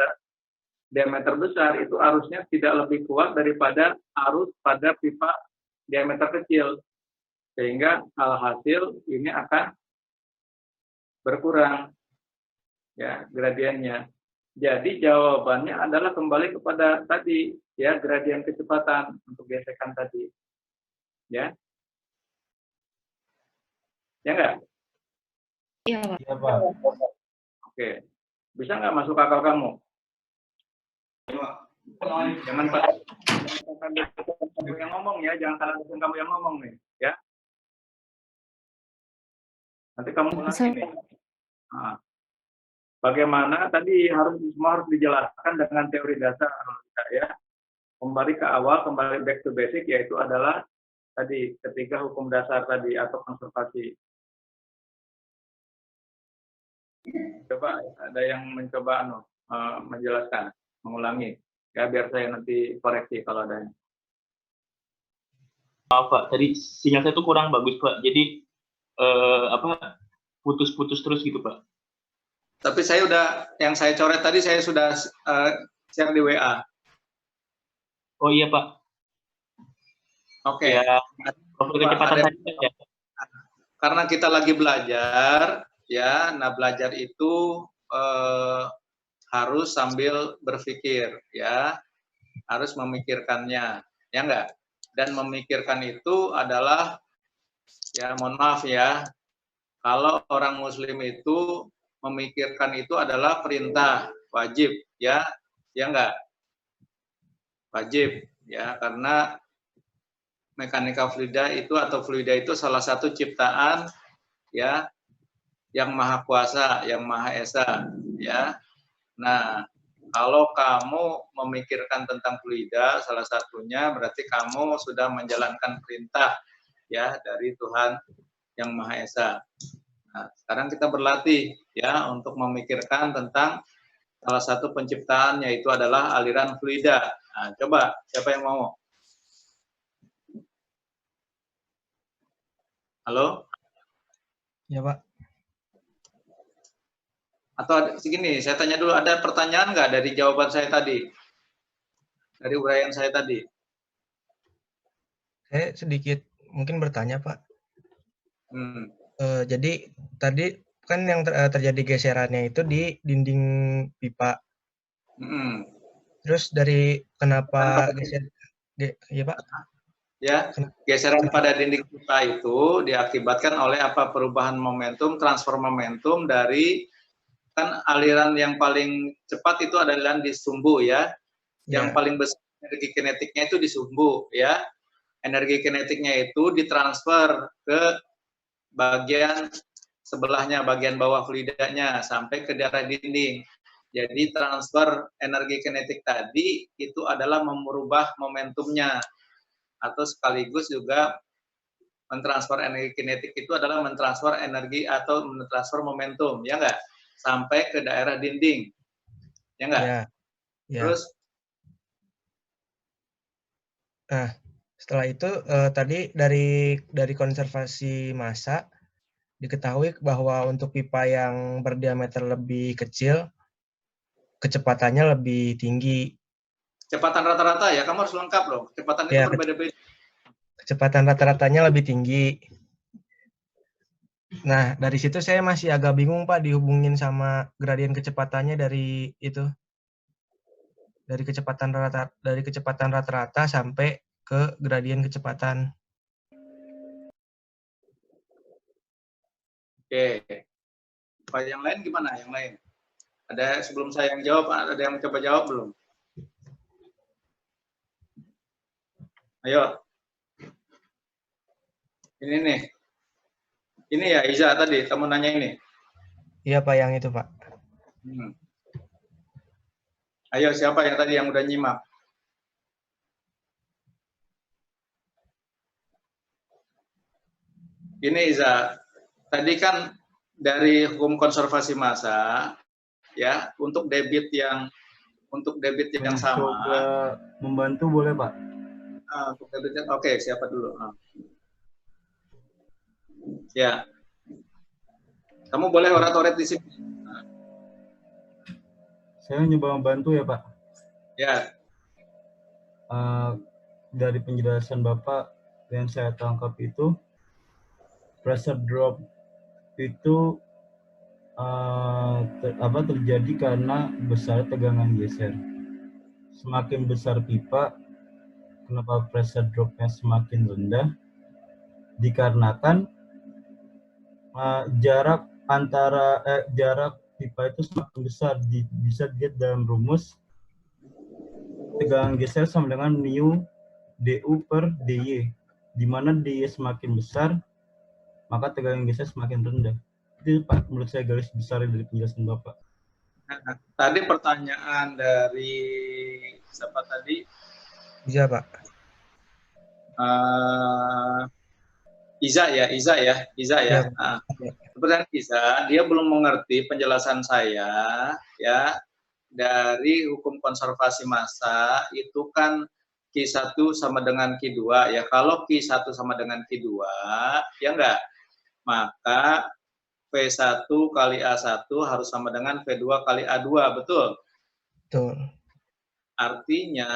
diameter besar itu arusnya tidak lebih kuat daripada arus pada pipa diameter kecil, sehingga alhasil ini akan berkurang, ya, gradiennya. Jadi jawabannya adalah kembali kepada tadi, ya, gradien kecepatan untuk gesekan tadi, ya, ya nggak? Iya, Pak. Iya, Pak. Oke, bisa nggak masuk akal kamu? Jangan kamu yang ngomong ya, jangan salah kamu yang ngomong nih, ya. Nanti kamu ulangi nih. Nah, bagaimana tadi semua harus dijelaskan dengan teori dasar, ya. Kembali ke awal, kembali back to basic, yaitu adalah tadi ketiga hukum dasar tadi atau konservasi. Coba ada yang mencoba menjelaskan, mengulangi, ya, biar saya nanti koreksi kalau ada. Maaf Pak, tadi sinyal saya tuh kurang bagus Pak. Jadi putus-putus terus gitu Pak. Tapi yang saya coret tadi saya sudah share di WA. Oh iya Pak. Oke. Ya, profil kecepatan tadi ya. Karena kita lagi belajar, ya. Nah, belajar itu harus sambil berpikir, ya. Harus memikirkannya, ya enggak? Dan memikirkan itu adalah, ya, mohon maaf ya, kalau orang Muslim itu memikirkan itu adalah perintah wajib, ya enggak? Wajib, ya, karena mekanika fluida itu atau fluida itu salah satu ciptaan, ya, yang maha kuasa, yang maha esa, ya. Nah, kalau kamu memikirkan tentang fluida, salah satunya berarti kamu sudah menjalankan perintah, ya, dari Tuhan yang maha esa. Nah, sekarang kita berlatih, ya, untuk memikirkan tentang salah satu penciptaan, yaitu adalah aliran fluida. Nah, coba siapa yang mau? Halo? Ya, Pak. Atau segini, saya tanya dulu, ada pertanyaan nggak dari jawaban saya tadi? Dari uraian saya tadi? Saya sedikit mungkin bertanya, Pak. Jadi tadi kan yang terjadi geserannya itu di dinding pipa. Terus dari kenapa geser? Ya, Pak? Ya, geseran pada dinding pipa itu diakibatkan oleh apa? Perubahan momentum, transfer momentum dari, kan aliran yang paling cepat itu adalah di sumbu, ya. Yang paling besar energi kinetiknya itu di sumbu, ya. energi kinetiknya itu ditransfer ke bagian sebelahnya, bagian bawah fluidanya sampai ke daerah dinding. Jadi transfer energi kinetik tadi itu adalah merubah momentumnya, atau sekaligus juga mentransfer energi kinetik itu adalah mentransfer energi atau mentransfer momentum, ya enggak? Sampai ke daerah dinding, ya enggak? Ya. Terus? Nah, setelah itu tadi dari konservasi massa diketahui bahwa untuk pipa yang berdiameter lebih kecil, kecepatannya lebih tinggi. Kecepatan rata-rata ya, kamu harus lengkap loh. Kecepatan itu Ya, berbeda-beda. kecepatan rata-ratanya lebih tinggi. Nah, dari situ saya masih agak bingung Pak dihubungin sama gradien kecepatannya dari itu. Dari kecepatan rata-rata sampai ke gradien kecepatan. Oke. Pak yang lain gimana? Yang lain? Ada sebelum saya yang jawab, ada yang coba jawab belum? Ayo. Ini nih. Ini ya Iza tadi, kamu nanya ini. Iya Pak, yang itu Pak. Ayo, siapa yang tadi yang udah nyimak? Ini Iza, tadi kan dari hukum konservasi massa, ya, untuk debit yang sama. Coba membantu boleh Pak? Untuk debit, oke, siapa dulu? Ya, kamu boleh orat-orat di sini. Saya nyoba membantu ya Pak. Ya. Dari penjelasan Bapak yang saya tangkap itu, pressure drop itu terjadi karena besar tegangan geser. Semakin besar pipa, kenapa pressure dropnya semakin rendah? Dikarenakan jarak pipa itu semakin besar. Bisa dilihat dalam rumus tegangan geser sama dengan mu du per dy, di mana dy semakin besar maka tegangan geser semakin rendah. Itu Pak, menurut saya garis besar dari penjelasan Bapak. Tadi pertanyaan dari siapa tadi? Iza Pak. Iza ya. Sebenarnya Iza, dia belum mengerti penjelasan saya ya, dari hukum konservasi massa itu kan Q1 sama dengan Q2 ya. Kalau Q1 sama dengan Q2 ya enggak, maka V1 kali A1 harus sama dengan V2 kali A2, betul? Betul. Artinya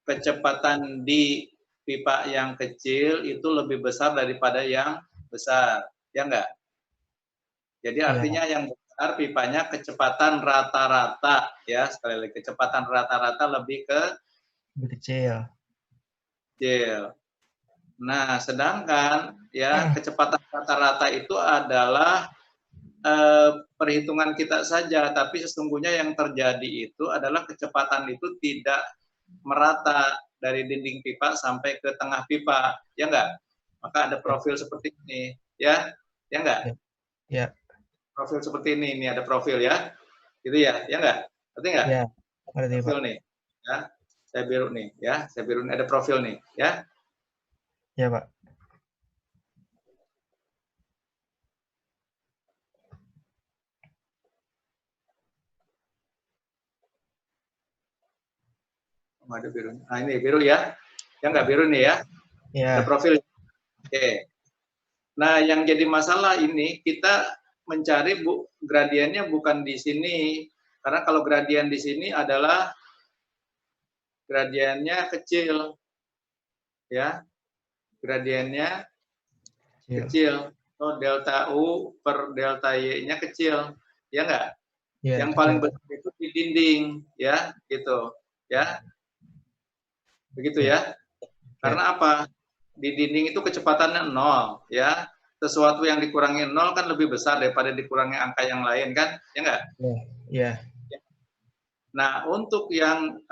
kecepatan di pipa yang kecil itu lebih besar daripada yang besar, ya enggak? Jadi artinya yang besar pipanya kecepatan rata-rata, ya sekali lagi kecepatan rata-rata lebih kecil. Nah, sedangkan ya kecepatan rata-rata itu adalah perhitungan kita saja, tapi sesungguhnya yang terjadi itu adalah kecepatan itu tidak merata dari dinding pipa sampai ke tengah pipa, ya enggak? Maka ada profil seperti ini, ya enggak? Ya. Profil seperti ini ada profil ya, gitu ya, ya enggak? Ngerti enggak? Ya, ngerti Profil Pak. nih, ya. Saya biru nih, ya. Saya biru nih, ada profil nih, ya. Ya Pak. Ada biru. Nah ini biru ya, yang enggak biru nih ya. Ya. Ada profil. Oke. Nah yang jadi masalah ini kita mencari gradiennya bukan di sini, karena kalau gradien di sini adalah gradiennya kecil, ya. Gradiennya kecil. So, delta U per delta Y-nya kecil, ya enggak? Ya, yang paling besar itu di dinding, ya, gitu, ya. Begitu ya. Karena apa? Di dinding itu kecepatannya 0, ya. Sesuatu yang dikurangi 0 kan lebih besar daripada dikurangi angka yang lain kan, ya enggak? Iya. Nah, untuk yang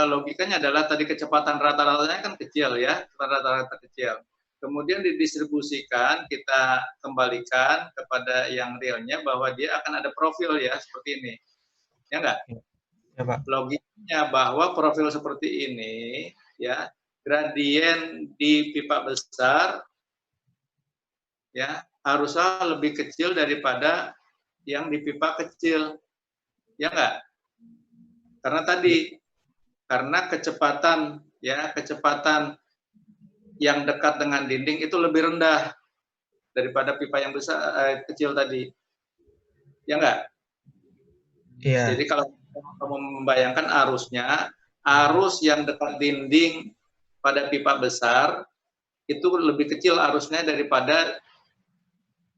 logikanya adalah tadi kecepatan rata-ratanya kan kecil ya, rata-rata kecil. Kemudian didistribusikan, kita kembalikan kepada yang realnya bahwa dia akan ada profil ya, seperti ini. Ya enggak? Ya, Pak. Logikanya bahwa profil seperti ini, ya, gradien di pipa besar, ya, harusnya lebih kecil daripada yang di pipa kecil. Ya enggak? Karena tadi, karena kecepatan, ya, kecepatan yang dekat dengan dinding itu lebih rendah daripada pipa yang besar kecil tadi. Ya enggak? Iya. Jadi kalau kamu membayangkan arusnya, arus yang dekat dinding pada pipa besar itu lebih kecil arusnya daripada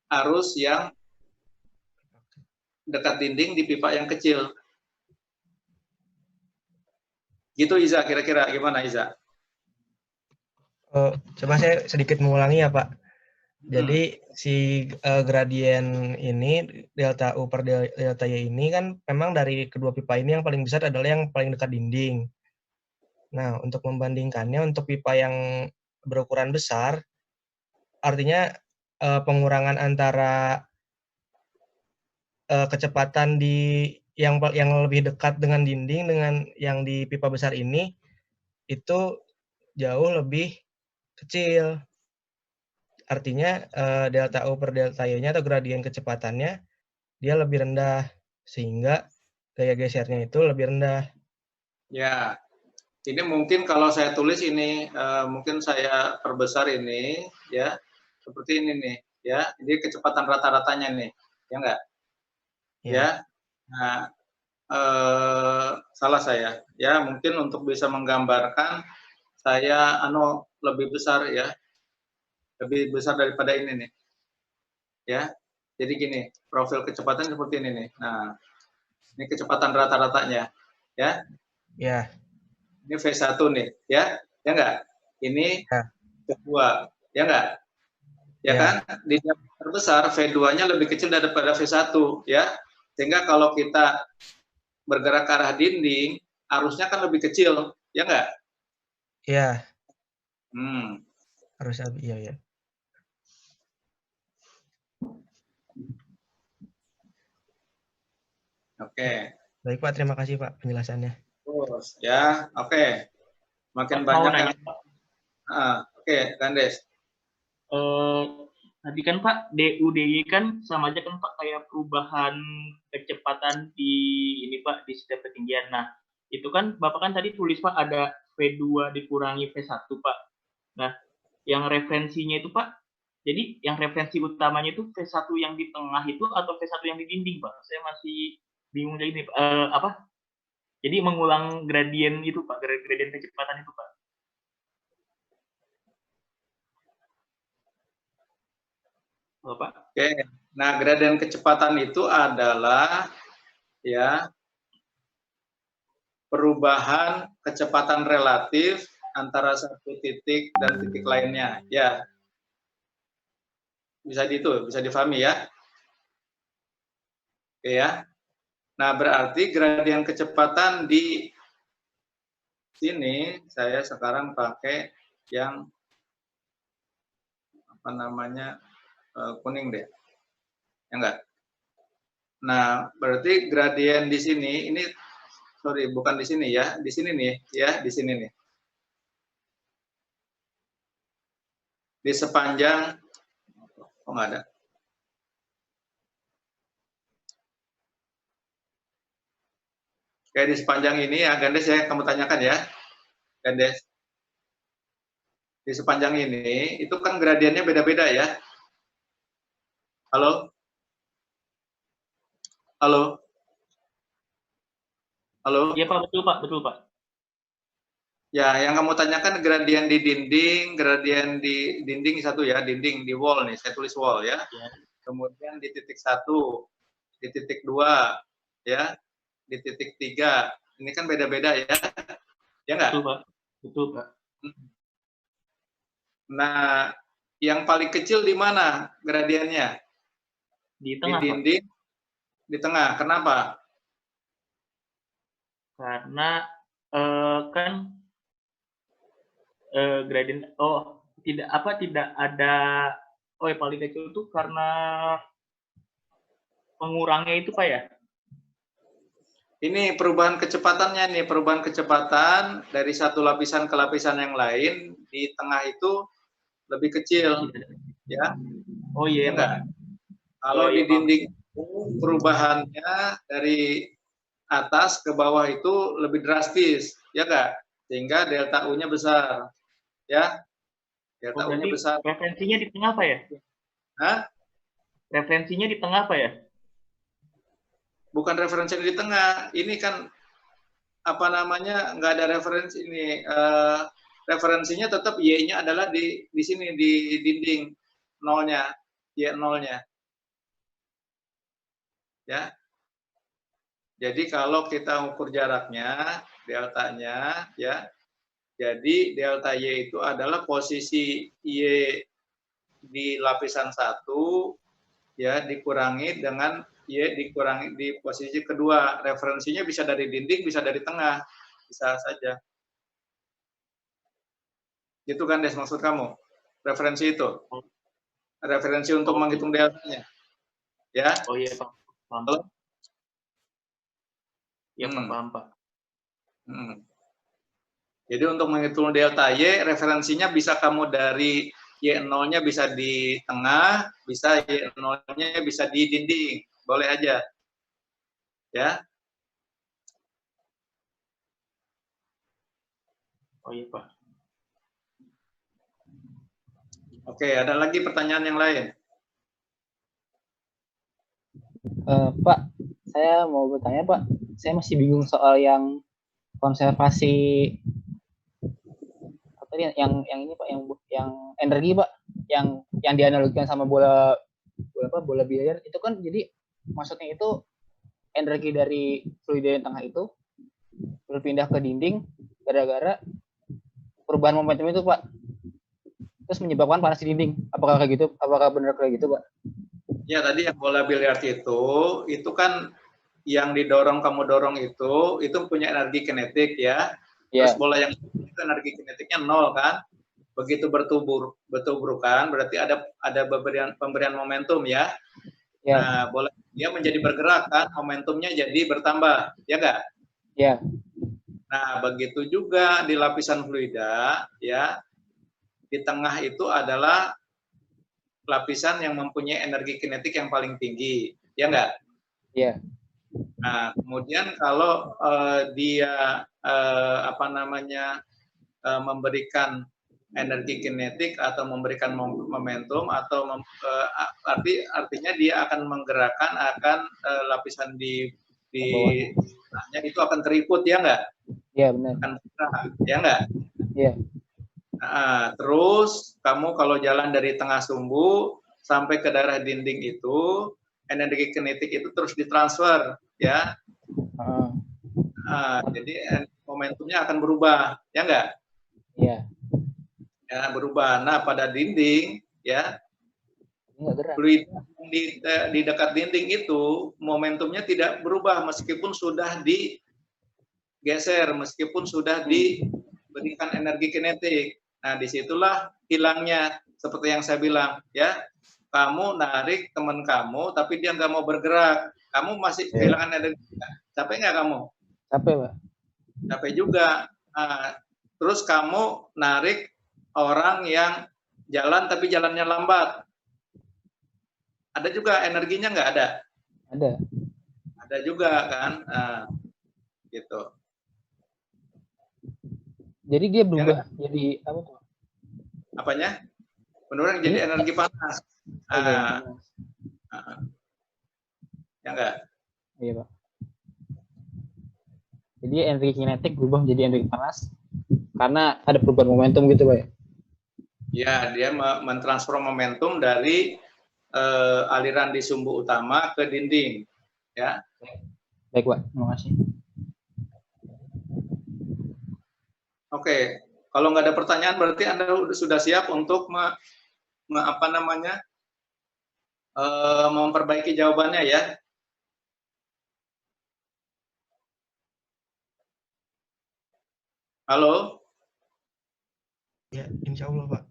arus yang dekat dinding di pipa yang kecil. Gitu Iza, kira-kira gimana Iza? Coba saya sedikit mengulangi ya Pak. Jadi si gradien ini delta U per delta Y ini kan memang dari kedua pipa ini yang paling besar adalah yang paling dekat dinding. Nah, untuk membandingkannya untuk pipa yang berukuran besar, artinya pengurangan antara kecepatan di yang lebih dekat dengan dinding dengan yang di pipa besar ini itu jauh lebih kecil. Artinya delta U per delta Y-nya atau gradien kecepatannya dia lebih rendah sehingga gaya gesernya itu lebih rendah. Ya, ini mungkin kalau saya tulis ini mungkin saya perbesar ini ya seperti ini nih ya. Ini kecepatan rata-ratanya nih, ya enggak? Ya. Nah, salah saya ya mungkin untuk bisa menggambarkan saya lebih besar ya. Lebih besar daripada ini nih. Ya. Jadi gini, profil kecepatan seperti ini nih. Nah, ini kecepatan rata-ratanya, ya. Ya. Ini V1 nih, ya. Ya enggak? Ini V2, ya enggak? Ya kan? Di diameter besar V2-nya lebih kecil daripada V1, ya. Sehingga kalau kita bergerak ke arah dinding, arusnya kan lebih kecil, ya enggak? Iya. Harusnya iya ya. Oke. Baik Pak, terima kasih Pak penjelasannya. Terus ya, oke. Makin Pak, banyak mau nanya, yang oke, Gandes. Tadi kan Pak, DUDY kan sama aja kan Pak kayak perubahan kecepatan di ini Pak di setiap ketinggian. Nah, itu kan Bapak kan tadi tulis Pak ada V2 dikurangi V1 Pak. Nah, yang referensinya itu Pak, jadi yang referensi utamanya itu V1 yang di tengah itu atau V1 yang di dinding Pak? Saya masih bingung kayak gini Pak. Jadi mengulang gradien itu Pak, gradien kecepatan itu Pak. Pak. Oke, nah gradien kecepatan itu adalah ya perubahan kecepatan relatif antara satu titik dan titik lainnya. Ya, bisa difahami ya. Oke ya. Nah berarti gradien kecepatan di sini saya sekarang pakai yang apa namanya kuning deh, ya enggak? Nah, berarti gradien di sini, ini sorry bukan di sini ya, di sini nih, ya di sini nih. Di sepanjang, oh nggak ada. Kayak di sepanjang ini ya, Gandes ya, kamu tanyakan ya, Gandes. Di sepanjang ini, itu kan gradiennya beda-beda ya. Halo? Halo? Halo? Iya Pak, betul Pak, betul Pak. Ya, yang kamu tanyakan gradien di dinding satu ya, dinding di wall nih, saya tulis wall ya. Kemudian di titik 1, di titik 2, ya, di titik 3. Ini kan beda-beda ya. Ya enggak? Betul Pak. Betul Pak. Nah, yang paling kecil di mana gradiennya? Di tengah, di dinding, Pak. Di tengah. Kenapa? Karena kan gradient tidak ada yang paling kecil itu karena pengurangnya itu Pak ya? Ini perubahan kecepatannya nih, perubahan kecepatan dari satu lapisan ke lapisan yang lain di tengah itu lebih kecil, ya. Oh iya Ya Pak. enggak? Kalau Oh, di iya, Pak. dinding itu perubahannya dari atas ke bawah itu lebih drastis, ya enggak? Sehingga delta U-nya besar, ya. Delta U-nya Berarti besar. referensinya di tengah Pak ya? Hah? Referensinya di tengah Pak ya? Bukan referensi di tengah. Ini kan apa namanya, nggak ada referensi ini. Referensinya tetap Y-nya adalah di sini di dinding nolnya, Y nolnya. Ya. Jadi kalau kita ukur jaraknya, deltanya, ya. Jadi delta Y itu adalah posisi Y di lapisan 1 ya dikurangi dengan Y dikurangi di posisi kedua. Referensinya bisa dari dinding, bisa dari tengah. Bisa saja. Gitu kan, Des, maksud kamu? Referensi itu? Referensi untuk menghitung deltanya? Ya? Oh iya, Pak. Paham. Halo? Iya, Pak. Paham, Pak. Jadi untuk menghitung delta Y, referensinya bisa kamu dari Y0-nya bisa di tengah, bisa Y0-nya bisa di dinding. Boleh aja. Ya. Oh iya, Pak. Oke, ada lagi pertanyaan yang lain? Pak, saya mau bertanya, Pak. Saya masih bingung soal yang konservasi apa tadi yang ini Pak, yang energi Pak, yang dianalogikan sama bola biliar itu kan, jadi maksudnya itu energi dari fluida yang tengah itu berpindah ke dinding gara-gara perubahan momentum itu Pak, terus menyebabkan panas di dinding. Apakah kayak gitu? Apakah benar kayak gitu Pak? Ya, tadi yang bola biliar itu kan yang kamu dorong itu punya energi kinetik ya. Terus bola yang itu energi kinetiknya 0 kan. Begitu bertuburkan berarti ada pemberian momentum ya. Nah, bola dia menjadi bergerak kan, momentumnya jadi bertambah, ya enggak? Ya. Nah, begitu juga di lapisan fluida ya. Di tengah itu adalah lapisan yang mempunyai energi kinetik yang paling tinggi, ya enggak? Iya. Nah, kemudian kalau dia memberikan energi kinetik atau memberikan momentum atau artinya dia akan menggerakkan lapisan di tengahnya itu akan terikut, ya enggak? Iya, benar. Akan bergerak, ya enggak? Iya. Nah, terus kamu kalau jalan dari tengah sumbu sampai ke daerah dinding itu, energi kinetik itu terus ditransfer, ya. Jadi momentumnya akan berubah, ya enggak? Iya. Ya, berubah. Nah, pada dinding, ya, fluida di dekat dinding itu momentumnya tidak berubah meskipun sudah digeser, meskipun sudah diberikan energi kinetik. Nah, disitulah hilangnya, seperti yang saya bilang, ya. Kamu narik teman kamu, tapi dia nggak mau bergerak. Kamu masih kehilangan energi. Capek nggak kamu? Capek, Pak. Capek juga. Nah, terus kamu narik orang yang jalan, tapi jalannya lambat. Ada juga energinya nggak ada? Ada. Ada juga, kan? Nah, gitu. Jadi dia berubah jadi apa tuh? Apanya? Menurut jadi energi panas. Ya enggak? Iya, Pak. Jadi energi kinetik berubah menjadi energi panas karena ada perubahan momentum gitu, Pak. Ya, dia mentransfer momentum dari aliran di sumbu utama ke dinding. Ya. Baik, Pak. Terima kasih. Oke, kalau nggak ada pertanyaan berarti Anda sudah siap untuk memperbaiki jawabannya ya. Halo? Ya, insya Allah, Pak.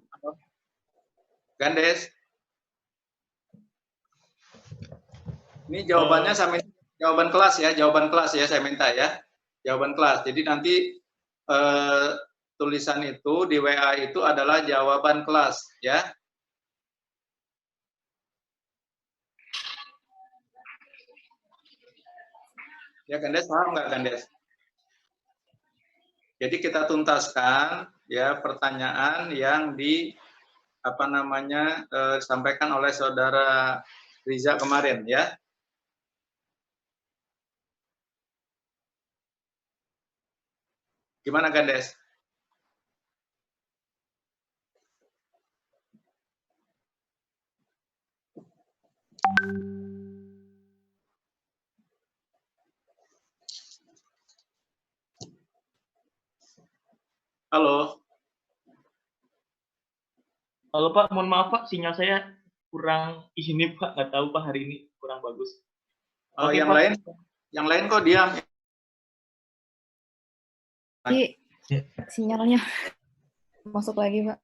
Gandes? Ini jawabannya jawaban kelas ya, saya minta ya. Jawaban kelas. Jadi nanti tulisan itu di WA itu adalah jawaban kelas ya. Ya Gandes, paham nggak Gandes? Jadi kita tuntaskan ya pertanyaan yang disampaikan oleh saudara Riza kemarin ya. Gimana Gandes? Halo. Halo Pak, mohon maaf Pak, sinyal saya kurang ini Pak, nggak tahu Pak hari ini kurang bagus. Oh, Oke, yang Pak. lain kok diam. Sinyalnya masuk lagi, Pak.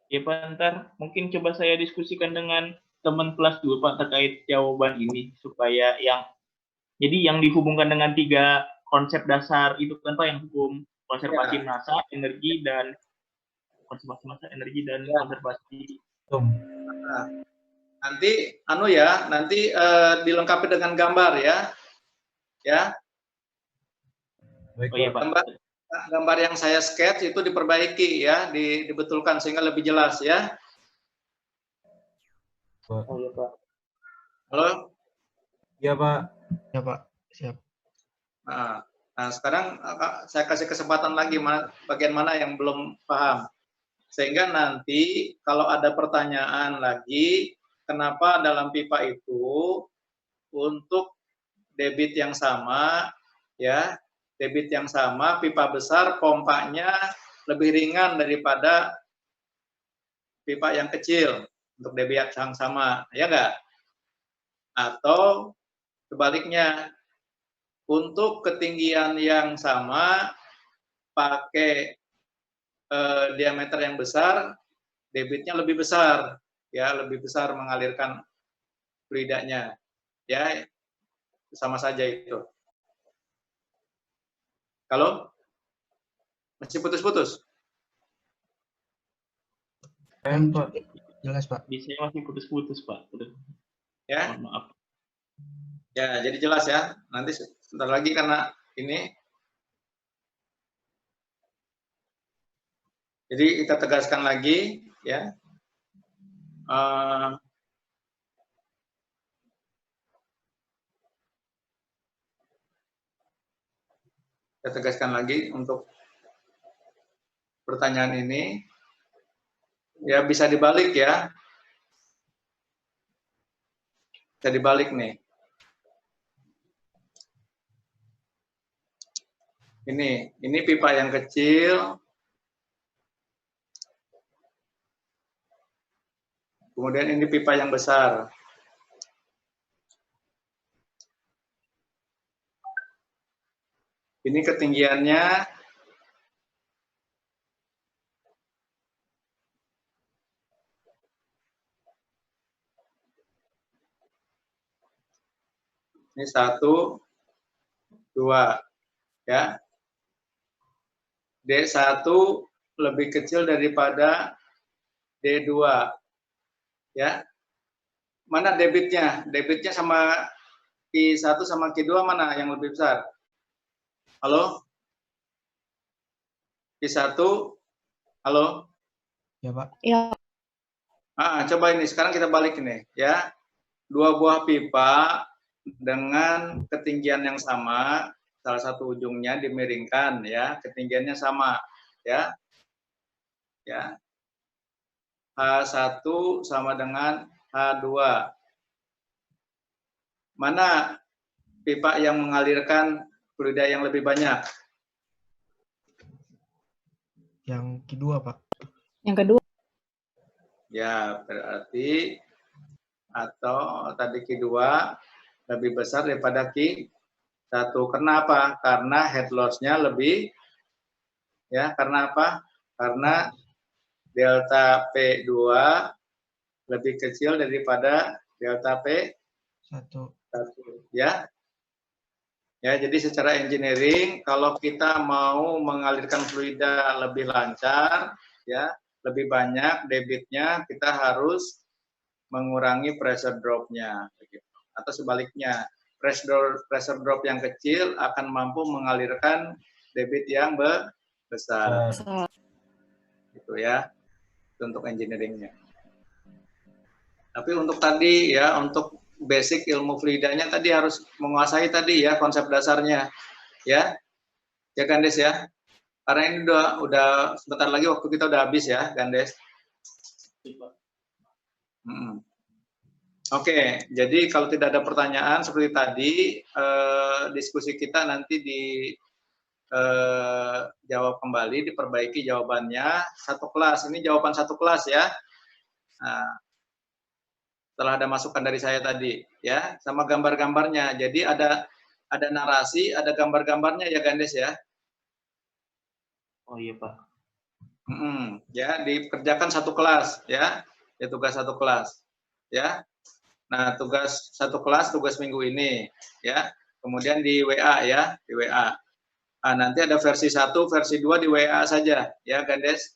Ya Pak, ntar mungkin coba saya diskusikan dengan teman kelas 2 Pak terkait jawaban ini supaya jadi yang dihubungkan dengan 3 konsep dasar itu kan Pak, yang hukum konservasi massa, energi dan konservasi. Nah, nanti dilengkapi dengan gambar ya. Ya. Oh iya Pak. Gambar yang saya sketch itu diperbaiki ya, dibetulkan sehingga lebih jelas ya. Oh iya Pak. Halo? Iya Pak. Ya Pak, siap. Nah, sekarang saya kasih kesempatan lagi bagian mana yang belum paham. Sehingga nanti kalau ada pertanyaan lagi, kenapa dalam pipa itu untuk debit yang sama, ya, debit yang sama, pipa besar pompanya lebih ringan daripada pipa yang kecil untuk debit yang sama, ya enggak? Atau sebaliknya, untuk ketinggian yang sama pakai diameter yang besar, debitnya lebih besar, ya, lebih besar mengalirkan fluidanya, ya, sama saja itu. Kalau masih putus-putus? Pak. Jelas Pak. Di sini masih putus-putus Pak. Ya. Mohon maaf. Ya, jadi jelas ya. Nanti sebentar lagi karena ini. Jadi kita tegaskan lagi, ya. Kita tegaskan lagi untuk pertanyaan ini. Ya, bisa dibalik ya. Bisa dibalik nih. Ini pipa yang kecil. Kemudian ini pipa yang besar. Ini ketinggiannya ini 1, 2, ya. D1 lebih kecil daripada D2, ya. Mana debitnya? Debitnya sama Q1 sama Q2 mana yang lebih besar? Halo? Q1? Halo? Ya Pak. Ya. Coba ini, sekarang kita balik ini, ya. 2 buah pipa dengan ketinggian yang sama, salah satu ujungnya dimiringkan, ya, ketinggiannya sama, ya. Ya. H1 sama dengan H2. Mana pipa yang mengalirkan fluida yang lebih banyak? Yang kedua, Pak. Yang kedua. Ya, berarti atau tadi Q2 lebih besar daripada Q1. Kenapa? Karena head loss-nya lebih Ya, karena apa? Karena delta P2 lebih kecil daripada delta P1. Ya. Ya, jadi secara engineering kalau kita mau mengalirkan fluida lebih lancar, ya, lebih banyak debitnya, kita harus mengurangi pressure drop-nya, atau sebaliknya, pressure drop yang kecil akan mampu mengalirkan debit yang besar, gitu ya, untuk engineering-nya. Tapi untuk tadi ya, untuk basic ilmu fluidanya tadi harus menguasai tadi ya konsep dasarnya, ya Gandes ya. Karena ini udah sebentar lagi waktu kita udah habis ya, Gandes. Oke, jadi kalau tidak ada pertanyaan seperti tadi, diskusi kita nanti jawab kembali, diperbaiki jawabannya satu kelas. Ini jawaban satu kelas ya. Nah, setelah ada masukan dari saya tadi, ya, sama gambar-gambarnya. Jadi ada narasi, ada gambar-gambarnya ya, Gandes ya. Oh iya Pak. Ya, dikerjakan satu kelas ya, tugas satu kelas, ya. Nah, tugas satu kelas, tugas minggu ini, ya. Kemudian di WA ya, di WA. Nah, nanti ada versi 1, versi 2 di WA saja, ya, Gandes.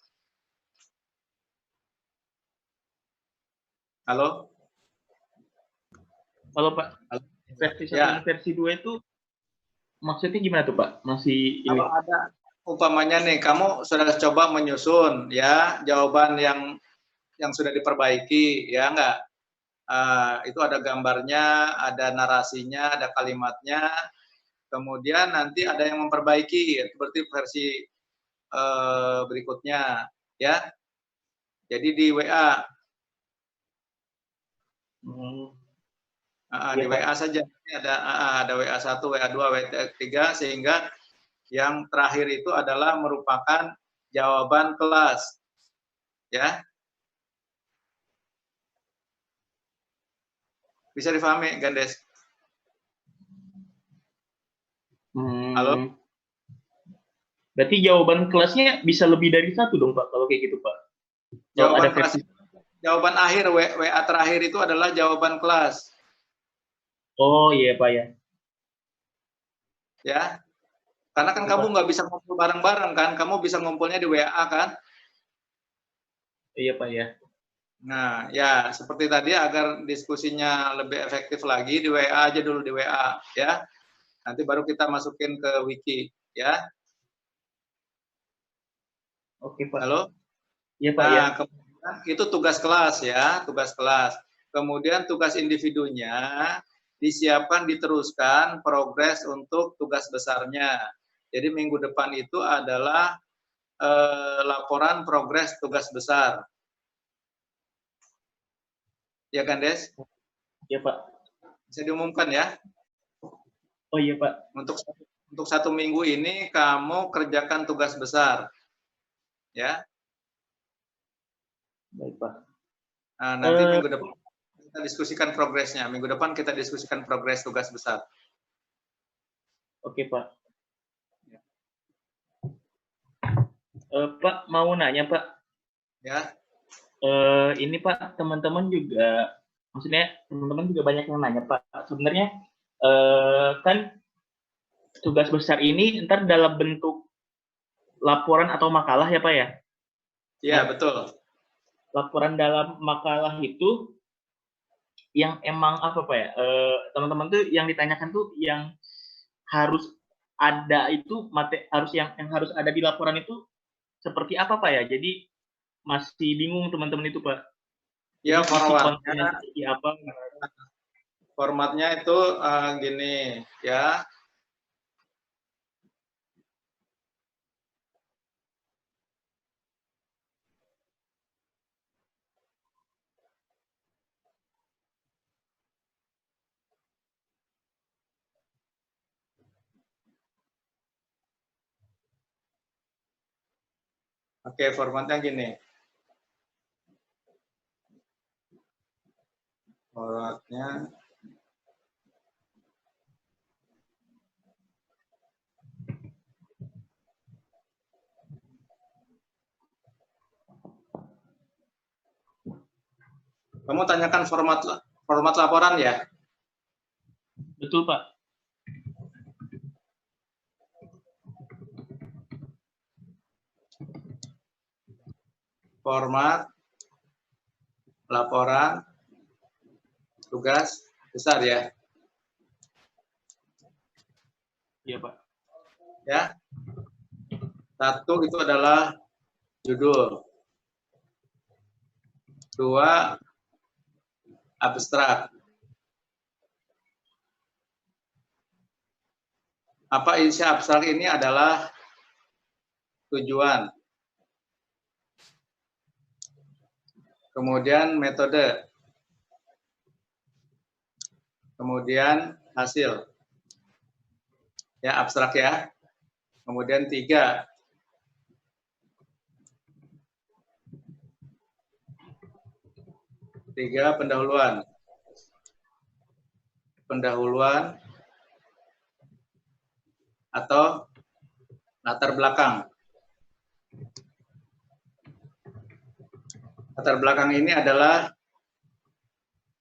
Halo? Halo Pak. Versi 1 Ya. dan versi 2 itu maksudnya gimana tuh Pak? Masih Kalau ada umpamanya nih, kamu sudah coba menyusun ya jawaban yang sudah diperbaiki, ya enggak? Itu ada gambarnya, ada narasinya, ada kalimatnya. Kemudian nanti ada yang memperbaiki, seperti versi berikutnya, ya. Jadi di WA. Di WA saja. Ini ada WA1, WA2, WA3, sehingga yang terakhir itu adalah merupakan jawaban kelas. Ya. Bisa difahami, Gandes? Halo? Berarti jawaban kelasnya bisa lebih dari satu dong Pak, kalau kayak gitu Pak. Jawaban kelas, jawaban akhir WA terakhir itu adalah jawaban kelas. Oh iya Pak ya. Ya, karena kan kamu nggak bisa ngumpul bareng-bareng kan, kamu bisa ngumpulnya di WA kan? Iya Pak ya. Nah, ya seperti tadi agar diskusinya lebih efektif lagi di WA aja dulu, di WA ya. Nanti baru kita masukin ke wiki ya. Oke Pak. Halo? Iya Pak ya. Kemudian itu tugas kelas ya, tugas kelas. Kemudian tugas individunya disiapkan, diteruskan progres untuk tugas besarnya. Jadi minggu depan itu adalah laporan progres tugas besar. Ya kan, Des? Iya Pak. Bisa diumumkan ya? Oh iya Pak. Untuk satu minggu ini kamu kerjakan tugas besar. Ya. Baik Pak. Nah, nanti minggu depan kita diskusikan progresnya. Minggu depan kita diskusikan progres tugas besar. Oke Pak. Pak mau nanya Pak. Ya. Ini Pak, teman-teman juga, maksudnya teman-teman juga banyak yang nanya Pak. Sebenarnya kan tugas besar ini ntar dalam bentuk laporan atau makalah ya Pak ya? Iya, betul. Laporan dalam makalah itu yang emang apa Pak ya? Teman-teman tuh yang ditanyakan tuh yang harus ada itu harus yang harus ada di laporan itu seperti apa Pak ya? Jadi masih bingung teman-teman itu Pak. Ya, formatnya seperti apa? Formatnya itu gini ya. Oke, formatnya gini. Formatnya Kamu tanyakan format laporan ya? Betul, Pak. Format laporan tugas besar ya. Iya, Pak. Ya. Satu itu adalah judul. 2 abstrak. Apa isi abstrak ini adalah tujuan. Kemudian metode. Kemudian hasil. Ya, abstrak ya. Kemudian 3. Pendahuluan. Pendahuluan atau latar belakang. Latar belakang ini adalah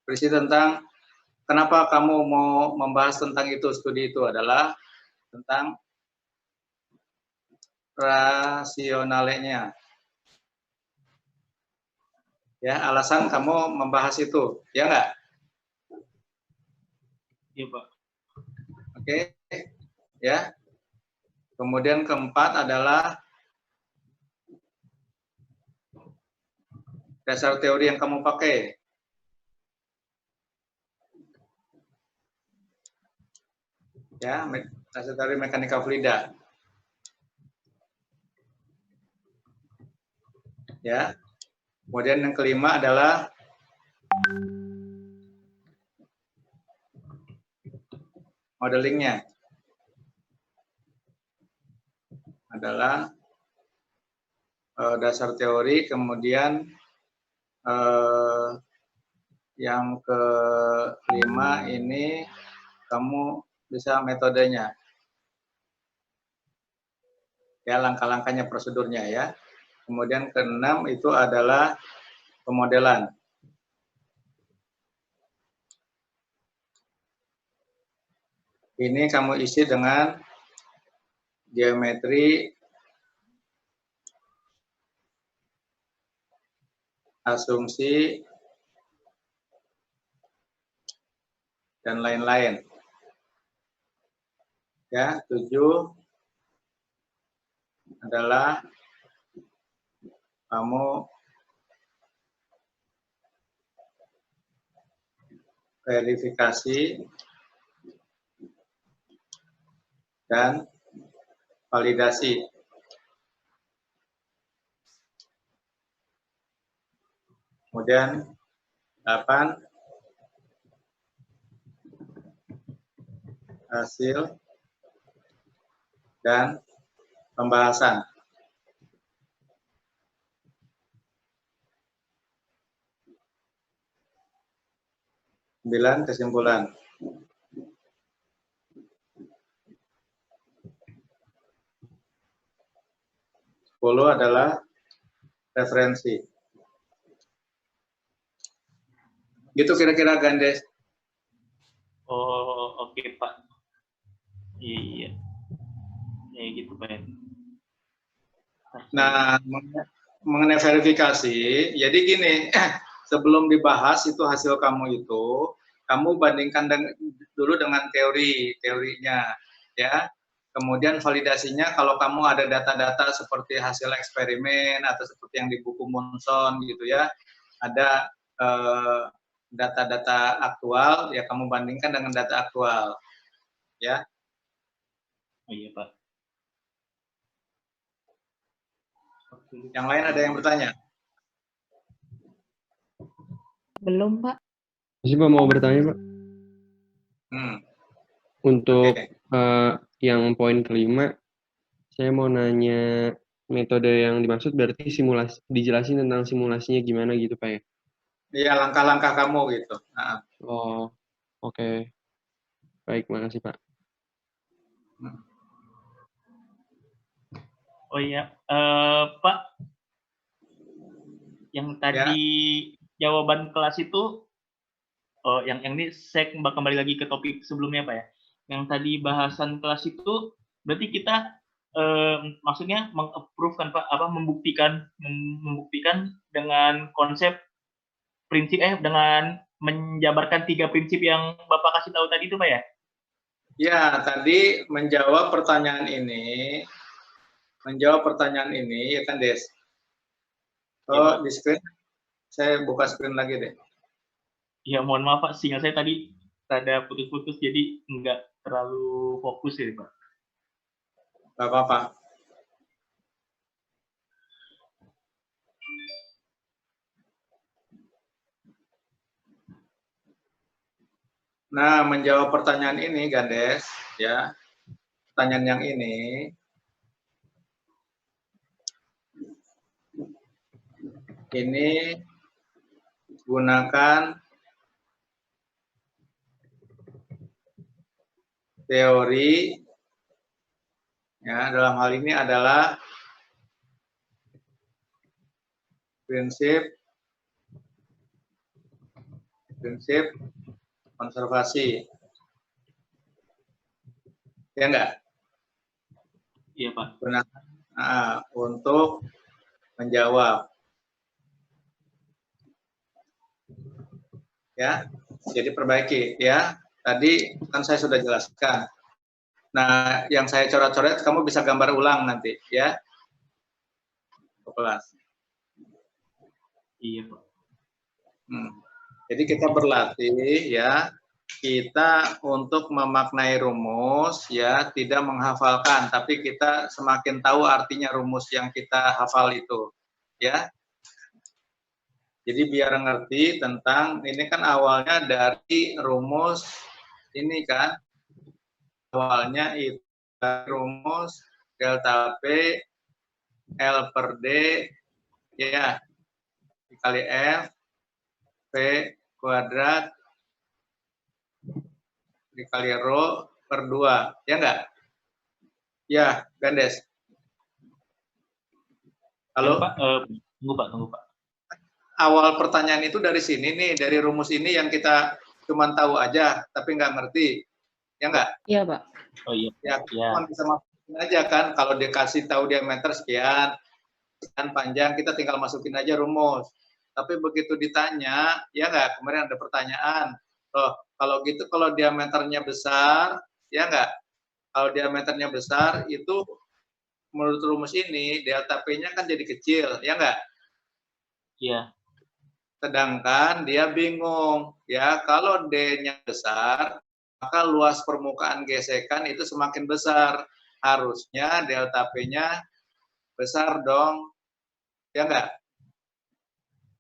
berisi tentang kenapa kamu mau membahas tentang itu, studi itu adalah tentang rasionalnya. Ya, alasan kamu membahas itu, ya enggak? Iya, Pak. Oke, ya. Kemudian keempat adalah dasar teori yang kamu pakai. Ya, dasar teori mekanika fluida. Ya. Kemudian yang kelima adalah modelingnya. Adalah dasar teori, kemudian yang kelima ini kamu bisa metodenya. Ya, langkah-langkahnya, prosedurnya ya. Kemudian keenam itu adalah pemodelan. Ini kamu isi dengan geometri, asumsi, dan lain-lain. Ya, 7 adalah kamu verifikasi dan validasi. Kemudian 8 hasil dan pembahasan. 9 kesimpulan. 10 adalah referensi. Gitu kira-kira, Gandes. Oh, oke, Pak. Iya. Ya gitu, Pak. Nah, mengenai verifikasi, jadi gini, sebelum dibahas itu hasil kamu itu, kamu bandingkan dulu dengan teorinya, ya. Kemudian validasinya, kalau kamu ada data-data seperti hasil eksperimen atau seperti yang di buku Munson gitu ya, ada data-data aktual, ya kamu bandingkan dengan data aktual, ya. Oh iya, Pak. Yang lain ada yang bertanya? Belum, Pak. Masih Pak mau bertanya, Pak. Untuk yang poin kelima, saya mau nanya metode yang dimaksud berarti simulasi, dijelasin tentang simulasinya gimana gitu, Pak ya? Iya, langkah-langkah kamu gitu. Nah. Oh, oke. Baik, makasih Pak. Oh iya, Pak, yang tadi jawaban kelas itu, yang ini saya kembali lagi ke topik sebelumnya Pak ya. Yang tadi bahasan kelas itu berarti kita maksudnya meng-approve kan Pak, membuktikan dengan konsep prinsip dengan menjabarkan 3 prinsip yang Bapak kasih tahu tadi itu Pak ya? Ya, tadi menjawab pertanyaan ini ya kan Des? Oh, di screen, saya buka screen lagi deh. Ya mohon maaf Pak, sinyal saya tadi rada putus-putus jadi nggak terlalu fokus ya Pak. Nggak apa-apa. Nah, menjawab pertanyaan ini, Gandes, ya, pertanyaan yang ini gunakan teori, ya, dalam hal ini adalah prinsip konservasi. Ya enggak? Iya, Pak. Gunakan untuk menjawab. Ya, jadi perbaiki ya. Tadi kan saya sudah jelaskan. Nah, yang saya coret-coret kamu bisa gambar ulang nanti ya. Ke kelas. Iya, Pak. Jadi kita berlatih ya, kita untuk memaknai rumus ya, tidak menghafalkan, tapi kita semakin tahu artinya rumus yang kita hafal itu ya. Jadi biar ngerti tentang, ini kan awalnya dari rumus ini kan, awalnya itu rumus delta P L per D ya, dikali F P kuadrat dikali rho per 2, ya enggak? Ya, Gandes. Halo? Ya, Pak, tunggu Pak. Awal pertanyaan itu dari sini nih, dari rumus ini yang kita cuma tahu aja, tapi nggak ngerti. Ya enggak? Iya, Pak. Oh iya. Ya, cuma bisa masukin aja kan, kalau dikasih tahu diameter sekian panjang, kita tinggal masukin aja rumus. Tapi begitu ditanya, ya enggak, kemarin ada pertanyaan, loh, kalau gitu kalau diameternya besar, ya enggak, kalau diameternya besar itu menurut rumus ini delta P-nya kan jadi kecil, ya enggak? Iya. Sedangkan dia bingung, ya kalau D-nya besar, maka luas permukaan gesekan itu semakin besar. Harusnya delta P-nya besar dong, ya enggak?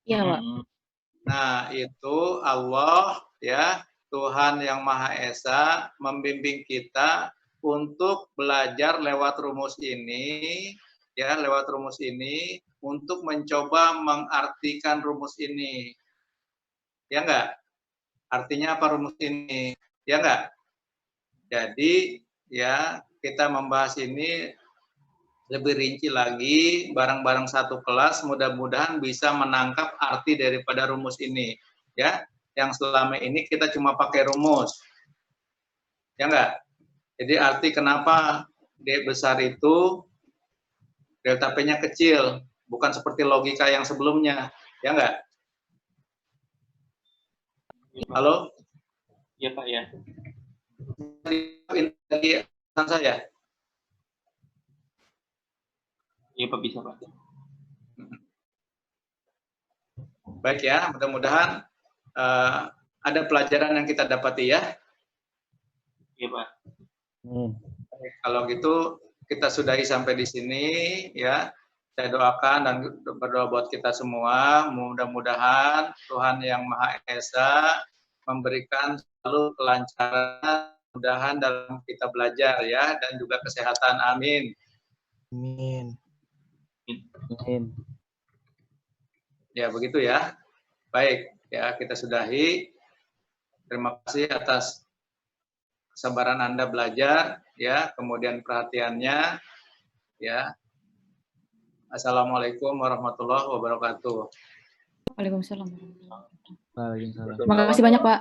Iya, Pak. Nah, itu Allah ya, Tuhan yang Maha Esa membimbing kita untuk belajar lewat rumus ini, ya, lewat rumus ini untuk mencoba mengartikan rumus ini. Ya enggak? Artinya apa rumus ini? Ya enggak? Jadi, ya, kita membahas ini lebih rinci lagi, bareng-bareng satu kelas, mudah-mudahan bisa menangkap arti daripada rumus ini. Ya, yang selama ini kita cuma pakai rumus. Ya enggak? Jadi arti kenapa D besar itu delta P-nya kecil, bukan seperti logika yang sebelumnya. Ya enggak? Halo? Iya, Pak, ya. Di saya. Iya, Pak, bisa, Pak. Baik ya, mudah-mudahan ada pelajaran yang kita dapati ya. Iya, Pak. Kalau gitu kita sudahi sampai di sini ya. Saya doakan dan berdoa buat kita semua. Mudah-mudahan Tuhan yang Maha Esa memberikan selalu kelancaran, mudahan dalam kita belajar ya, dan juga kesehatan. Amin. Amin. Amin. Ya begitu ya. Baik ya, kita sudahi. Terima kasih atas kesabaran Anda belajar ya, kemudian perhatiannya ya. Assalamualaikum warahmatullahi wabarakatuh. Waalaikumsalam. Waalaikumsalam. Terima kasih banyak, Pak.